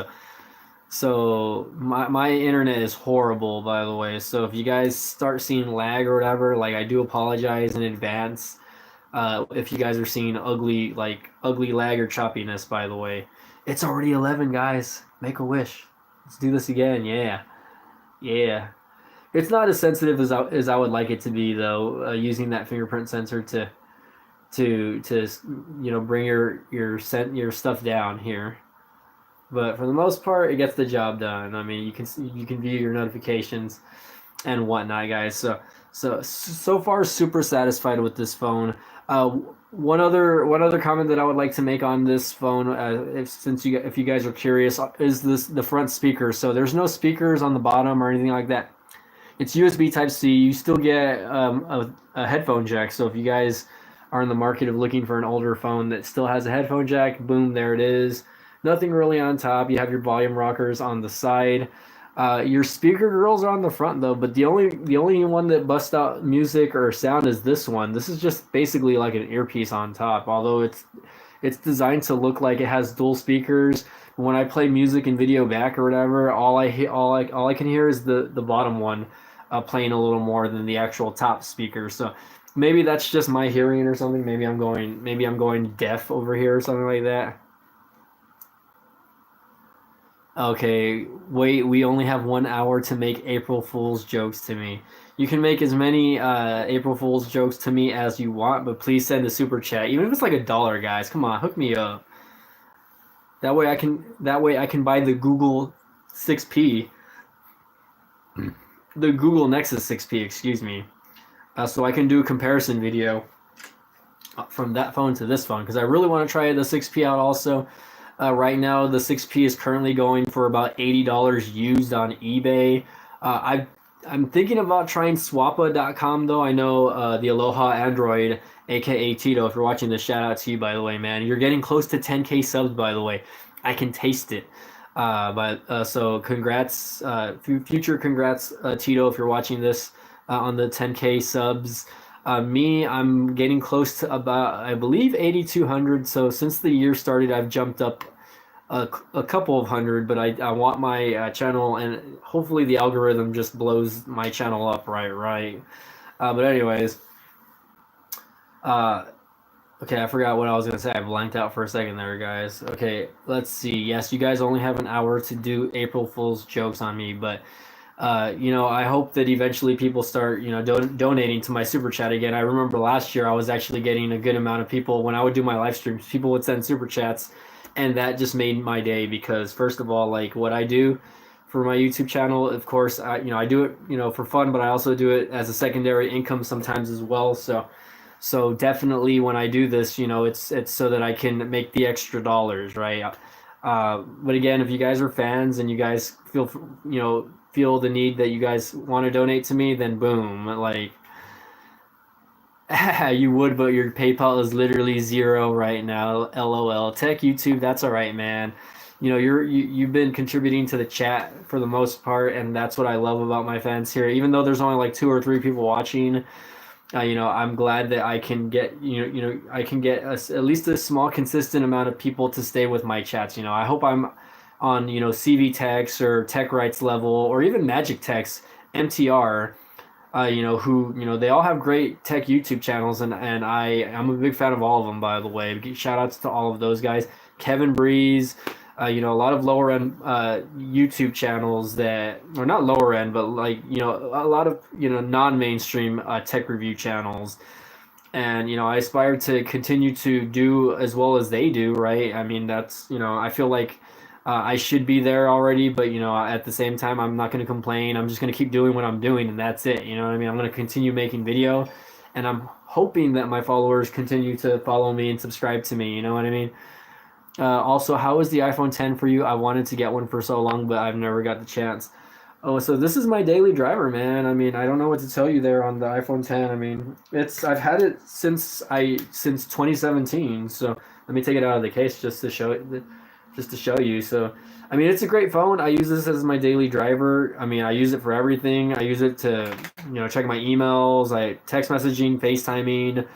So my internet is horrible, by the way. So if you guys start seeing lag or whatever, like I do apologize in advance. If you guys are seeing ugly lag or choppiness, by the way. It's already 11, guys. Make a wish. Let's do this again. Yeah. Yeah. It's not as sensitive as I would like it to be, though, using that fingerprint sensor to bring your stuff down here. But for the most part, it gets the job done. I mean, you can view your notifications and whatnot, guys. So far, super satisfied with this phone. One other comment that I would like to make on this phone, if you guys are curious, is the front speaker. So there's no speakers on the bottom or anything like that. It's USB Type C. You still get a headphone jack. So if you guys are in the market of looking for an older phone that still has a headphone jack, boom, there it is. Nothing really on top. You have your volume rockers on the side. Your speaker grills are on the front though, but the only one that busts out music or sound is this one. This is just basically like an earpiece on top, although it's designed to look like it has dual speakers. When I play music and video back or whatever, all I can hear is the bottom one playing a little more than the actual top speaker. So maybe that's just my hearing or something. Maybe I'm going deaf over here or something like that. Okay, wait, we only have 1 hour to make April Fool's jokes to me. You can make as many April Fool's jokes to me as you want, but please send a super chat. Even if it's like $1, guys. Come on, hook me up. That way I can buy the Google 6P, the Google Nexus 6P, excuse me. So I can do a comparison video from that phone to this phone because I really want to try the 6P out also. Right now, the 6P is currently going for about $80 used on eBay. I'm thinking about trying swappa.com though. I know the Aloha Android, aka Tito. If you're watching this, shout out to you by the way, man. You're getting close to 10K subs by the way. I can taste it. But so congrats, future congrats, Tito, if you're watching this on the 10K subs. I'm getting close to about, I believe, 8,200. So since the year started, I've jumped up a couple of hundred, but I want my channel, and hopefully the algorithm just blows my channel up, right. But anyways, uh, okay, I forgot what I was gonna say. I blanked out for a second there, guys. Okay, let's see. Yes, you guys only have an hour to do April Fool's jokes on me, but I hope that eventually people start, donating to my super chat again. I remember last year I was actually getting a good amount of people when I would do my live streams. People would send super chats, and that just made my day because first of all, like what I do for my YouTube channel, of course, I do it, for fun, but I also do it as a secondary income sometimes as well. So definitely when I do this, it's so that I can make the extra dollars, right? But again, if you guys are fans and you guys feel the need that you guys want to donate to me, then boom, like you would, but your PayPal is literally zero right now. LOL. Tech YouTube, that's all right, man. You've been contributing to the chat for the most part, and that's what I love about my fans here. Even though there's only like 2 or 3 people watching, I'm glad that I can get I can get at least a small consistent amount of people to stay with my chats. I hope I'm on CV Techs or Tech Rights level or even Magic Techs, MTR. Who they all have great tech YouTube channels, and I'm a big fan of all of them, by the way. Shout outs to all of those guys. Kevin Breeze, a lot of lower end YouTube channels that, or not lower end, but like a lot of non-mainstream tech review channels, and I aspire to continue to do as well as they do, right? I mean, that's I feel like I should be there already, but at the same time, I'm not going to complain. I'm just going to keep doing what I'm doing, and that's it. You know what I mean? I'm going to continue making video, and I'm hoping that my followers continue to follow me and subscribe to me. You know what I mean? Also, how is the iPhone 10 for you? I wanted to get one for so long, but I've never got the chance. Oh, so this is my daily driver, man. I mean, I don't know what to tell you there on the iPhone 10. I mean, I've had it since 2017. So let me take it out of the case just to show you. So, I mean, it's a great phone. I use this as my daily driver. I mean, I use it for everything. I use it to check my emails, text messaging, FaceTiming,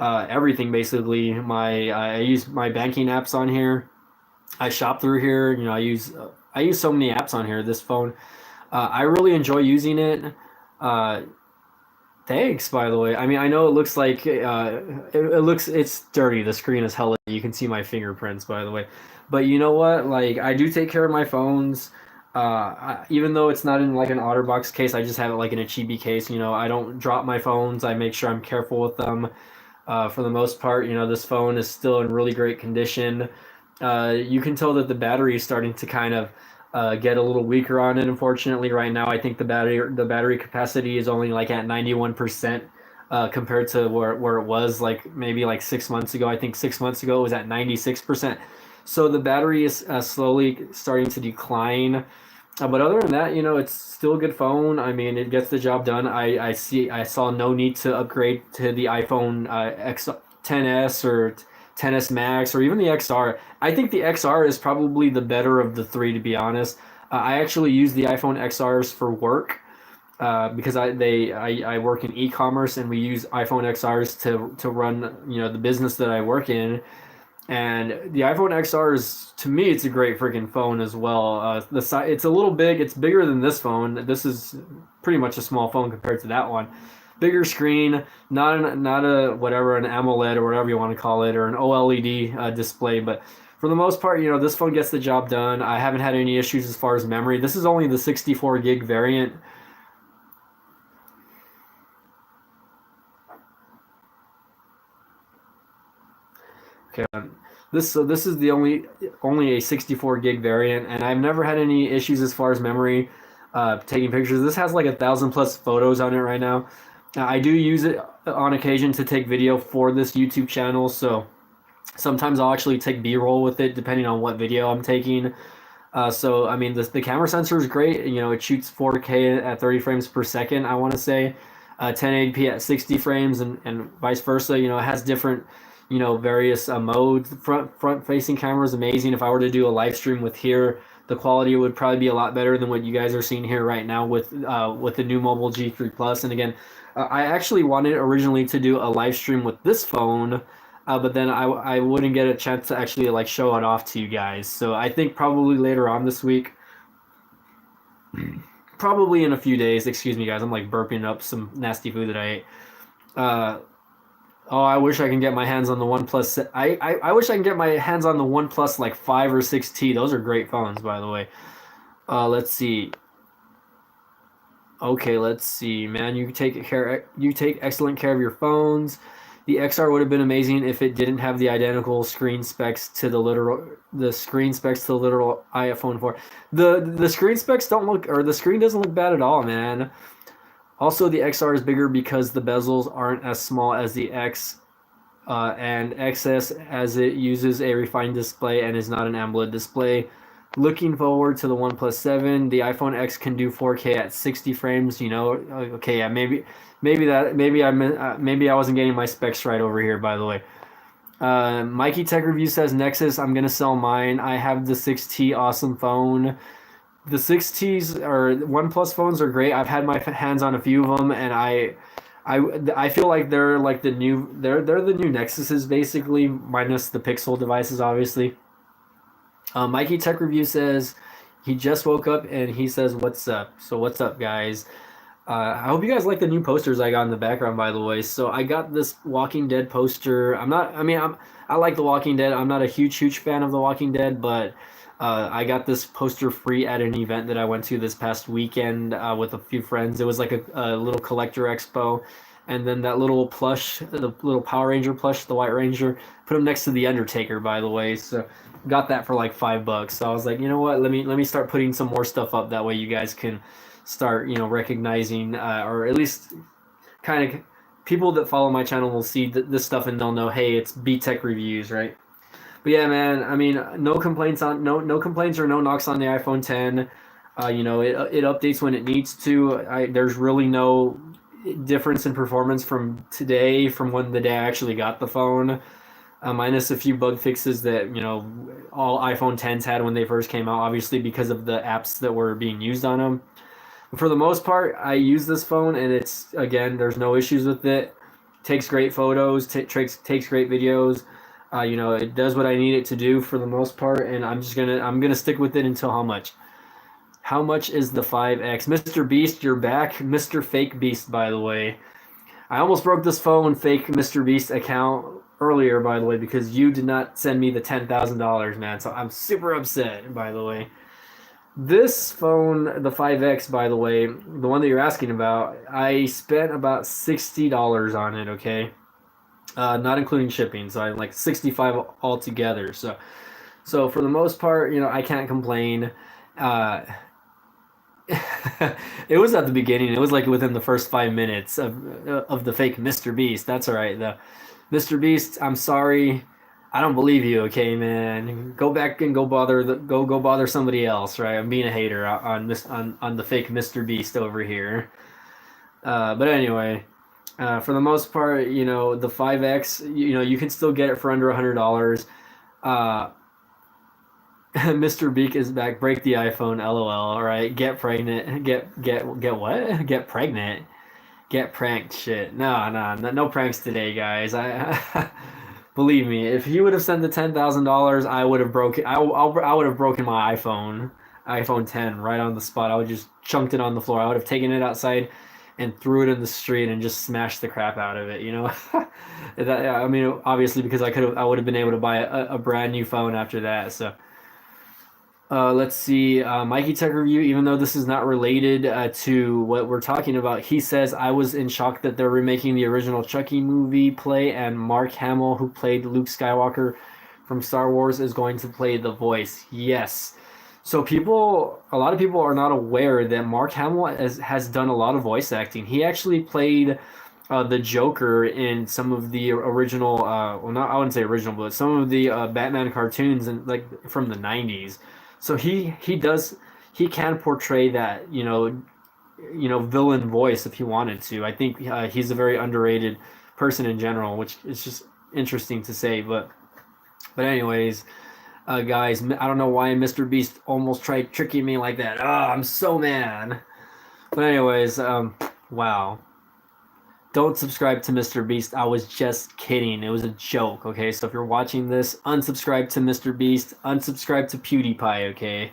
everything basically. I use my banking apps on here. I shop through here. I use so many apps on here. This phone. I really enjoy using it. Uh, Thanks, by the way. I mean, I know it looks like it's dirty. The screen is hella. You can see my fingerprints, by the way. But you know what? Like, I do take care of my phones. Even though it's not in like an OtterBox case, I just have it like in a chibi case. I don't drop my phones. I make sure I'm careful with them. For the most part, this phone is still in really great condition. You can tell that the battery is starting to kind of get a little weaker on it. Unfortunately, right now, I think the battery capacity is only like at 91%, compared to where it was like maybe like 6 months ago. I think 6 months ago it was at 96%. So the battery is slowly starting to decline. But other than that, it's still a good phone. I mean, it gets the job done. I saw no need to upgrade to the iPhone X 10s or 10s Max or even the XR. I think the XR is probably the better of the three, to be honest. I actually use the iPhone XRs for work, because I work in e-commerce, and we use iPhone XRs to run the business that I work in. And the iPhone XR is, to me, it's a great freaking phone as well. The size, it's a little big. It's bigger than this phone. This is pretty much a small phone compared to that one. Bigger screen, not a whatever, an AMOLED or whatever you want to call it, or an OLED display, but For the most part, this phone gets the job done. I haven't had any issues as far as memory. This is only the 64 gig variant. Okay, this is the only a 64 gig variant, and I've never had any issues as far as memory taking pictures. This has like 1,000+ photos on it right now. I do use it on occasion to take video for this YouTube channel, so sometimes I'll actually take B-roll with it depending on what video I'm taking. So I mean, the camera sensor is great. It shoots 4K at 30 frames per second. I want to say 1080p at 60 frames, and vice versa. It has different various modes. Front facing camera is amazing. If I were to do a live stream with here, the quality would probably be a lot better than what you guys are seeing here right now with the new mobile G3 Plus. And again, I actually wanted originally to do a live stream with this phone, but then I wouldn't get a chance to actually like show it off to you guys. So I think probably later on this week, probably in a few days. Excuse me, guys. I'm like burping up some nasty food that I ate. Oh, I wish I can get my hands on the OnePlus. I wish I can get my hands on the OnePlus like 5 or 6T. Those are great phones, by the way. Let's see. Okay, let's see, man. You take excellent care of your phones. The XR would have been amazing if it didn't have the identical screen specs to the literal iPhone 4. The screen specs don't look, or the screen doesn't look bad at all, man. Also, the XR is bigger because the bezels aren't as small as the X and XS, as it uses a refined display and is not an AMOLED display. Looking forward to the OnePlus 7. The iPhone X can do 4K at 60 frames. Okay, yeah, maybe I wasn't getting my specs right over here. By the way, Mikey Tech Review says Nexus. I'm gonna sell mine. I have the 6T, awesome phone. The 6Ts or OnePlus phones are great. I've had my hands on a few of them, and I feel like they're like the new Nexuses basically, minus the Pixel devices, obviously. Mikey Tech Review says he just woke up and he says, "What's up?" So what's up, guys? I hope you guys like the new posters I got in the background, by the way. So I got this Walking Dead poster. I like The Walking Dead. I'm not a huge fan of The Walking Dead, but I got this poster free at an event that I went to this past weekend with a few friends. It was like a little collector expo. And then that little plush, the little Power Ranger plush, the White Ranger, put him next to the Undertaker, by the way. So got that for like $5. So I was like, you know what? Let me start putting some more stuff up. That way you guys can start, recognizing, or at least kind of people that follow my channel will see this stuff and they'll know, hey, it's B-Tech Reviews, right? But yeah, man, I mean, no complaints or no knocks on the iPhone 10. It updates when it needs to. There's really no difference in performance from when the day I actually got the phone, minus a few bug fixes that all iPhone 10s had when they first came out, obviously because of the apps that were being used on them. But for the most part, I use this phone, and there's no issues with it. Takes great photos, takes great videos. It does what I need it to do for the most part, and I'm gonna stick with it until how much? How much is the 5X? Mr. Beast, you're back. Mr. Fake Beast, by the way. I almost broke this phone, fake Mr. Beast account earlier, by the way, because you did not send me the $10,000, man. So I'm super upset, by the way. This phone, the 5X, by the way, the one that you're asking about, I spent about $60 on it, okay? Not including shipping, so I like 65 altogether. So for the most part, I can't complain. It was at the beginning. It was like within the first 5 minutes of the fake Mr. Beast. That's all right. The Mr. Beast, I'm sorry. I don't believe you, okay, man. Go back and go bother somebody else, right? I'm being a hater on the fake Mr. Beast over here. But anyway, for the most part, the 5X, you can still get it for under $100. Mr. Beak is back. Break the iPhone, LOL. All right, get pregnant. Get what? Get pregnant. Get pranked. Shit. No pranks today, guys. I believe me. If he would have sent the $10,000, I would have broken. I would have broken my iPhone 10 right on the spot. I would just chunked it on the floor. I would have taken it outside and threw it in the street and just smashed the crap out of it. You know, I mean, obviously because I would have been able to buy a brand new phone after that. So. Let's see, Mikey Tech Review, even though this is not related to what we're talking about, he says, I was in shock that they're remaking the original Chucky movie play, and Mark Hamill, who played Luke Skywalker from Star Wars, is going to play the voice. Yes. So a lot of people are not aware that Mark Hamill has done a lot of voice acting. He actually played the Joker in some of the original, well, not I wouldn't say original, but some of the Batman cartoons and like from the '90s. So he can portray that villain voice if he wanted to. I think he's a very underrated person in general, which is just interesting to say. But anyways, guys, I don't know why Mr. Beast almost tried tricking me like that. I'm so mad. But anyways, wow. Don't subscribe to Mr. Beast. I was just kidding. It was a joke, okay? So if you're watching this, unsubscribe to Mr. Beast. Unsubscribe to PewDiePie, okay?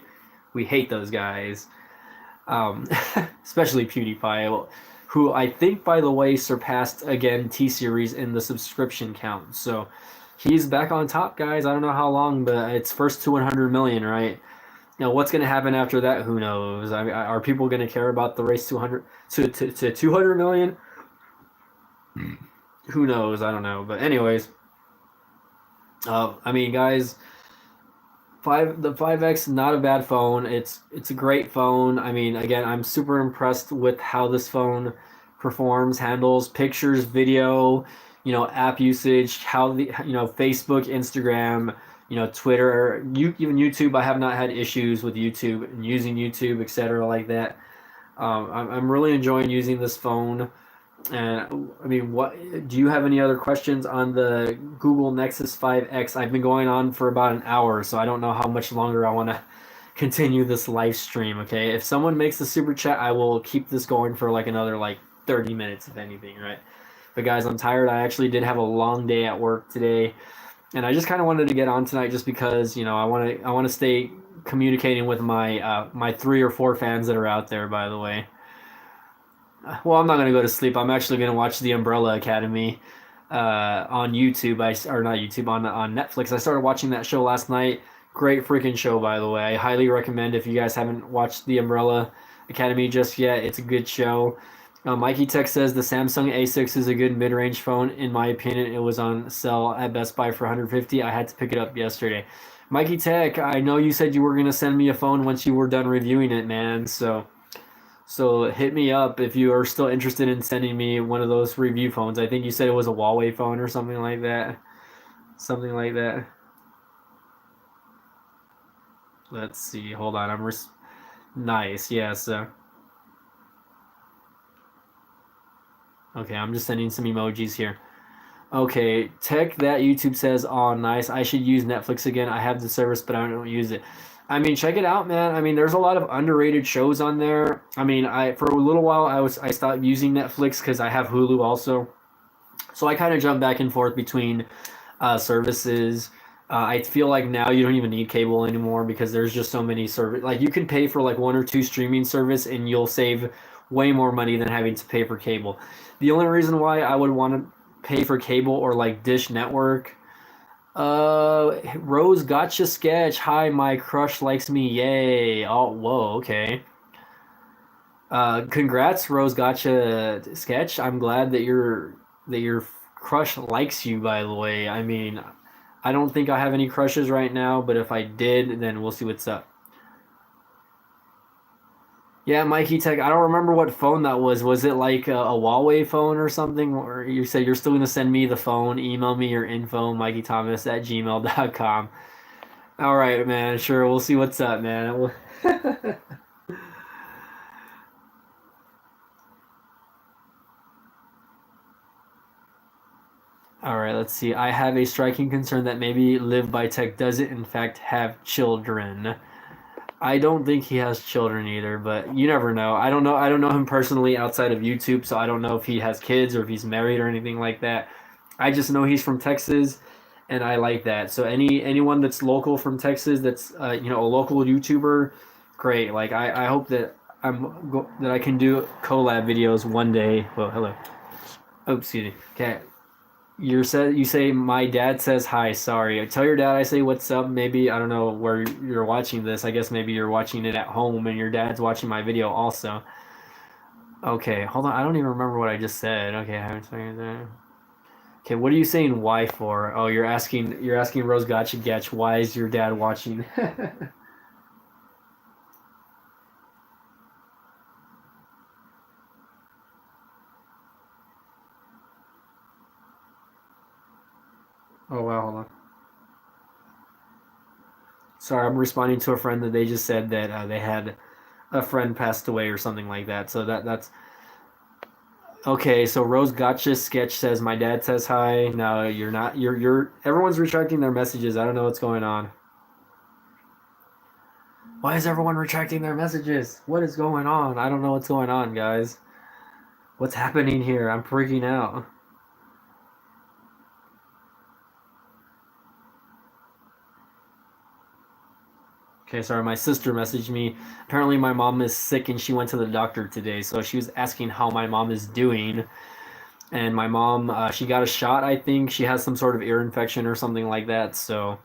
We hate those guys. Especially PewDiePie, who I think, by the way, surpassed, again, T-Series in the subscription count. So he's back on top, guys. I don't know how long, but it's first to 100 million, right? Now, what's going to happen after that? Who knows? I mean, are people going to care about the race to 100 to 200 million? Who knows? I don't know. But anyways, I mean, guys, the 5X, not a bad phone. It's a great phone. I mean, again, I'm super impressed with how this phone performs, handles pictures, video, app usage, how the Facebook, Instagram, Twitter, even YouTube. I have not had issues with YouTube and using YouTube, etc. like that. I'm really enjoying using this phone. And I mean, what do you have any other questions on the Google Nexus 5X? I've been going on for about an hour, so I don't know how much longer I want to continue this live stream. Okay, if someone makes the super chat, I will keep this going for like another 30 minutes, if anything, right? But guys, I'm tired. I actually did have a long day at work today, and I just kind of wanted to get on tonight just because I want to stay communicating with my 3 or 4 fans that are out there. By the way. Well, I'm not going to go to sleep. I'm actually going to watch The Umbrella Academy on YouTube. Or not YouTube, on Netflix. I started watching that show last night. Great freaking show, by the way. I highly recommend if you guys haven't watched The Umbrella Academy just yet. It's a good show. Mikey Tech says the Samsung A6 is a good mid-range phone. In my opinion, it was on sale at Best Buy for $150. I had to pick it up yesterday. Mikey Tech, I know you said you were going to send me a phone once you were done reviewing it, man. So hit me up if you are still interested in sending me one of those review phones. I think you said it was a Huawei phone or something like that. Something like that. Let's see. Hold on. Nice. Yes. Okay, I'm just sending some emojis here. Okay, Tech that YouTube says, oh, nice. I should use Netflix again. I have the service, but I don't use it. I mean, check it out, man. I mean, there's a lot of underrated shows on there. I mean, for a little while I stopped using Netflix because I have Hulu also. So I kind of jump back and forth between services. I feel like now you don't even need cable anymore because there's just so many service. Like you can pay for 1 or 2 streaming service and you'll save way more money than having to pay for cable. The only reason why I would want to pay for cable or Dish Network. Rose Gotcha Sketch. Hi, my crush likes me. Yay. Oh, whoa, okay. Congrats, Rose Gotcha Sketch. I'm glad that your crush likes you, by the way. I mean, I don't think I have any crushes right now, but if I did, then we'll see what's up. Yeah, Mikey Tech, I don't remember what phone that was. Was it like a Huawei phone or something? Or you said you're still going to send me the phone, email me your info, MikeyThomas@gmail.com. All right, man. Sure, we'll see what's up, man. All right, let's see. I have a striking concern that maybe Live by Tech doesn't, in fact, have children. I don't think he has children either, but you never know. I don't know. I don't know him personally outside of YouTube, so I don't know if he has kids or if he's married or anything like that. I just know he's from Texas, and I like that. So anyone that's local from Texas, that's a local YouTuber, great. I hope that that I can do collab videos one day. Well, hello. Oh, excuse me. Okay. You say my dad says hi. Sorry. Tell your dad I say what's up. Maybe I don't know where you're watching this. I guess maybe you're watching it at home and your dad's watching my video also. Okay, hold on. I don't even remember what I just said. Okay, I haven't spoken there. Okay, what are you saying why for? Oh, you're asking Rose Gotcha Getch, why is your dad watching? Oh wow, hold on. Sorry, I'm responding to a friend that they just said that they had a friend passed away or something like that. So that's okay. So Rose Gotcha Sketch says my dad says hi. No, you're not. You're everyone's retracting their messages. I don't know what's going on. Why is everyone retracting their messages? What is going on? I don't know what's going on, guys. What's happening here? I'm freaking out. Okay, sorry, my sister messaged me. Apparently, my mom is sick and she went to the doctor today. So she was asking how my mom is doing. And my mom, she got a shot, I think. She has some sort of ear infection or something like that. So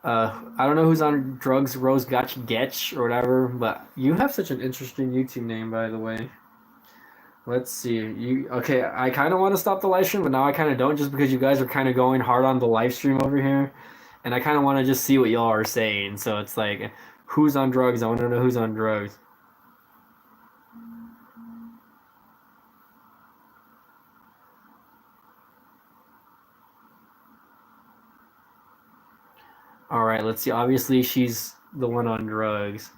I don't know who's on drugs, Rose Gotch Getch or whatever. But you have such an interesting YouTube name, by the way. Let's see. Okay? I kind of want to stop the live stream, but now I kind of don't, just because you guys are kind of going hard on the live stream over here, and I kind of want to just see what y'all are saying. So it's like, who's on drugs? I want to know who's on drugs. All right, let's see. Obviously, she's the one on drugs.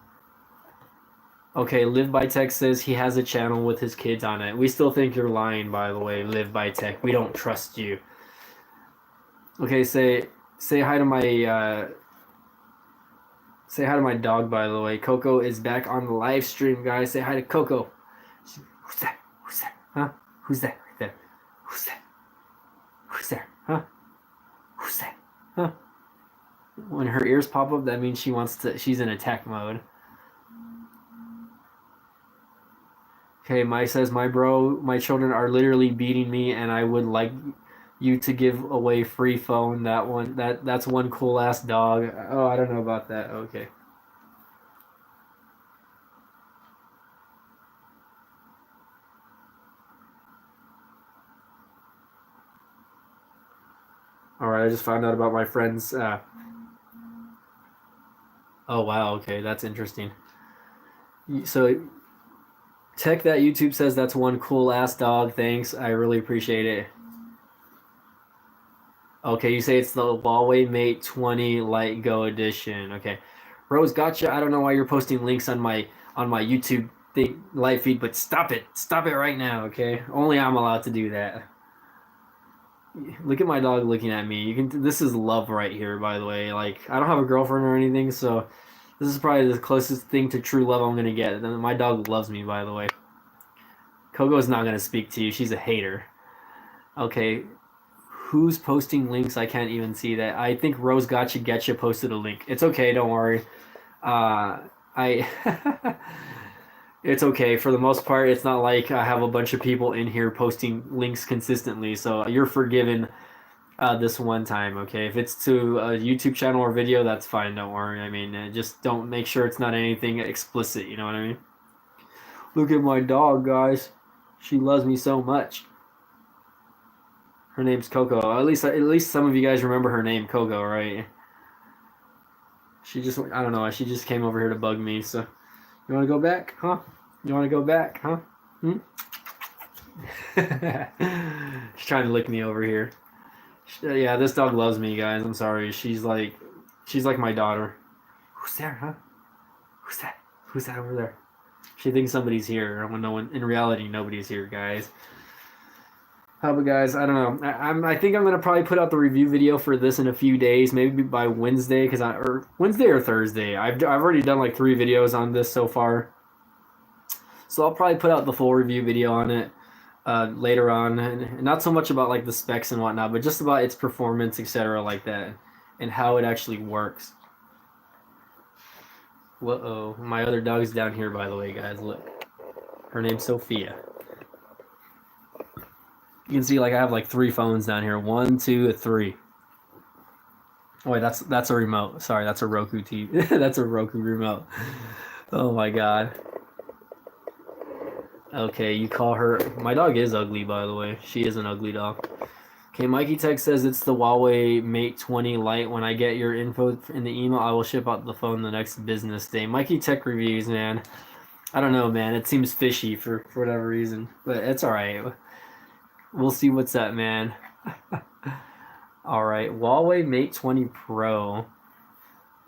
Okay, Live by Tech says he has a channel with his kids on it. We still think you're lying, by the way, Live by Tech. We don't trust you. Okay, say hi to my say hi to my dog, by the way. Coco is back on the live stream, guys. Say hi to Coco. Who's that? Who's that? Huh? Who's that right there? Who's that? Who's there? Huh? Who's that? Huh? When her ears pop up, that means she's in attack mode. Okay, Mike says, my children are literally beating me, and I would like you to give away free phone. That's one cool ass dog. Oh, I don't know about that. Okay. All right, I just found out about my friends. Oh wow. Okay, that's interesting. So Tech that YouTube says that's one cool ass dog. Thanks, I really appreciate it. Okay, you say it's the Huawei Mate 20 Lite Go edition. Okay, Rose, gotcha. I don't know why you're posting links on my YouTube thing live feed, but stop it right now. Okay, only I'm allowed to do that. Look at my dog looking at me. You can. This is love right here, by the way. Like, I don't have a girlfriend or anything, so this is probably the closest thing to true love I'm gonna get. My dog loves me, by the way. Coco's not gonna speak to you. She's a hater. Okay, who's posting links? I can't even see that. I think Rose Gotcha Getcha posted a link. It's okay. Don't worry. I. It's okay. For the most part, it's not like I have a bunch of people in here posting links consistently, so you're forgiven this one time, okay? If it's to a YouTube channel or video, that's fine. Don't worry. I mean, just don't make sure it's not anything explicit. You know what I mean? Look at my dog, guys. She loves me so much. Her name's Coco. At least some of you guys remember her name, Coco, right? I don't know. She just came over here to bug me. So, you want to go back, huh? You want to go back, huh? She's trying to lick me over here. Yeah, this dog loves me, guys. I'm sorry. She's like my daughter. Who's there, huh? Who's that? Who's that over there? She thinks somebody's here. When no one, in reality, nobody's here, guys. But guys, I don't know. I think I'm gonna probably put out the review video for this in a few days, maybe by Wednesday, or Wednesday or Thursday. I've already done like 3 videos on this so far, so I'll probably put out the full review video on it later on, and not so much about like the specs and whatnot, but just about its performance, etc., like that, and how it actually works. Whoa, my other dog's down here, by the way, guys. Look, her name's Sophia. You can see like I have like 3 phones down here. 1, 2, 3. Oh wait, that's a remote. Sorry, that's a Roku TV. That's a Roku remote. Oh my god. Okay, you call her. My dog is ugly, by the way. She is an ugly dog. Okay, Mikey Tech says it's the Huawei Mate 20 Lite. When I get your info in the email, I will ship out the phone the next business day. Mikey Tech reviews, man. I don't know, man. It seems fishy for whatever reason, but it's all right. We'll see what's up, man. All right, Huawei Mate 20 Pro.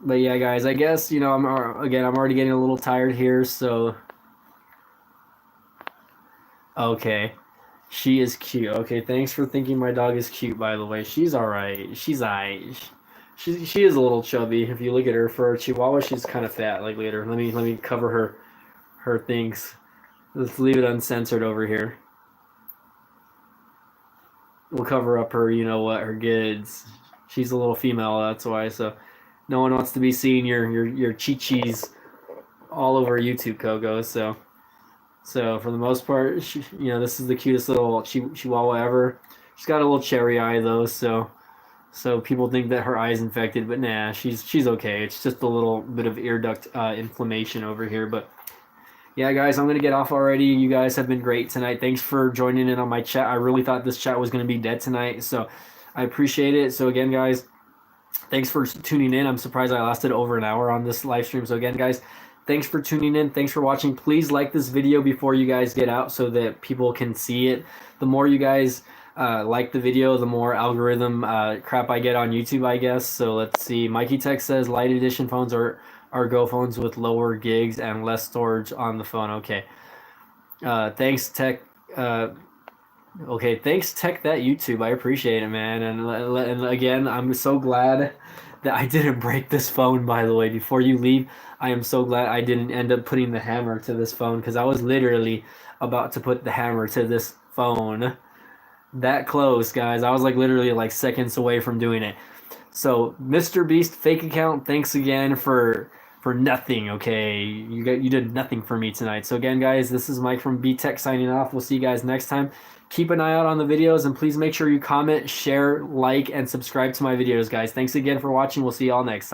But yeah, guys, I guess I'm already getting a little tired here, so okay. She is cute. Okay, thanks for thinking my dog is cute, by the way. She's all right. She's alright. She is a little chubby. If you look at her for a Chihuahua, she's kind of fat. Like later, let me cover her things. Let's leave it uncensored over here. We'll cover up her, her goods. She's a little female, that's why. So no one wants to be seeing your chi-chis all over YouTube, Coco. So for the most part, this is the cutest little Chihuahua ever. She's got a little cherry eye though, so people think that her eye's infected, but nah, she's okay. It's just a little bit of ear duct inflammation over here, but. Yeah, guys, I'm going to get off already. You guys have been great tonight. Thanks for joining in on my chat. I really thought this chat was going to be dead tonight, so I appreciate it. So again, guys, thanks for tuning in. I'm surprised I lasted over an hour on this live stream. So again, guys, thanks for tuning in. Thanks for watching. Please like this video before you guys get out so that people can see it. The more you guys like the video, the more algorithm crap I get on YouTube, I guess. So let's see. Mikey Tech says light edition phones are Go phones with lower gigs and less storage on the phone. Okay. Thanks, Tech. Okay, thanks, Tech That YouTube. I appreciate it, man. And again, I'm so glad that I didn't break this phone, by the way. Before you leave, I am so glad I didn't end up putting the hammer to this phone because I was literally about to put the hammer to this phone. That close, guys. I was like literally like seconds away from doing it. So, Mr. Beast fake account, thanks again for nothing, okay? You did nothing for me tonight. So again, guys, this is Mike from B-Tech signing off. We'll see you guys next time. Keep an eye out on the videos, and please make sure you comment, share, like, and subscribe to my videos, guys. Thanks again for watching. We'll see you all next time.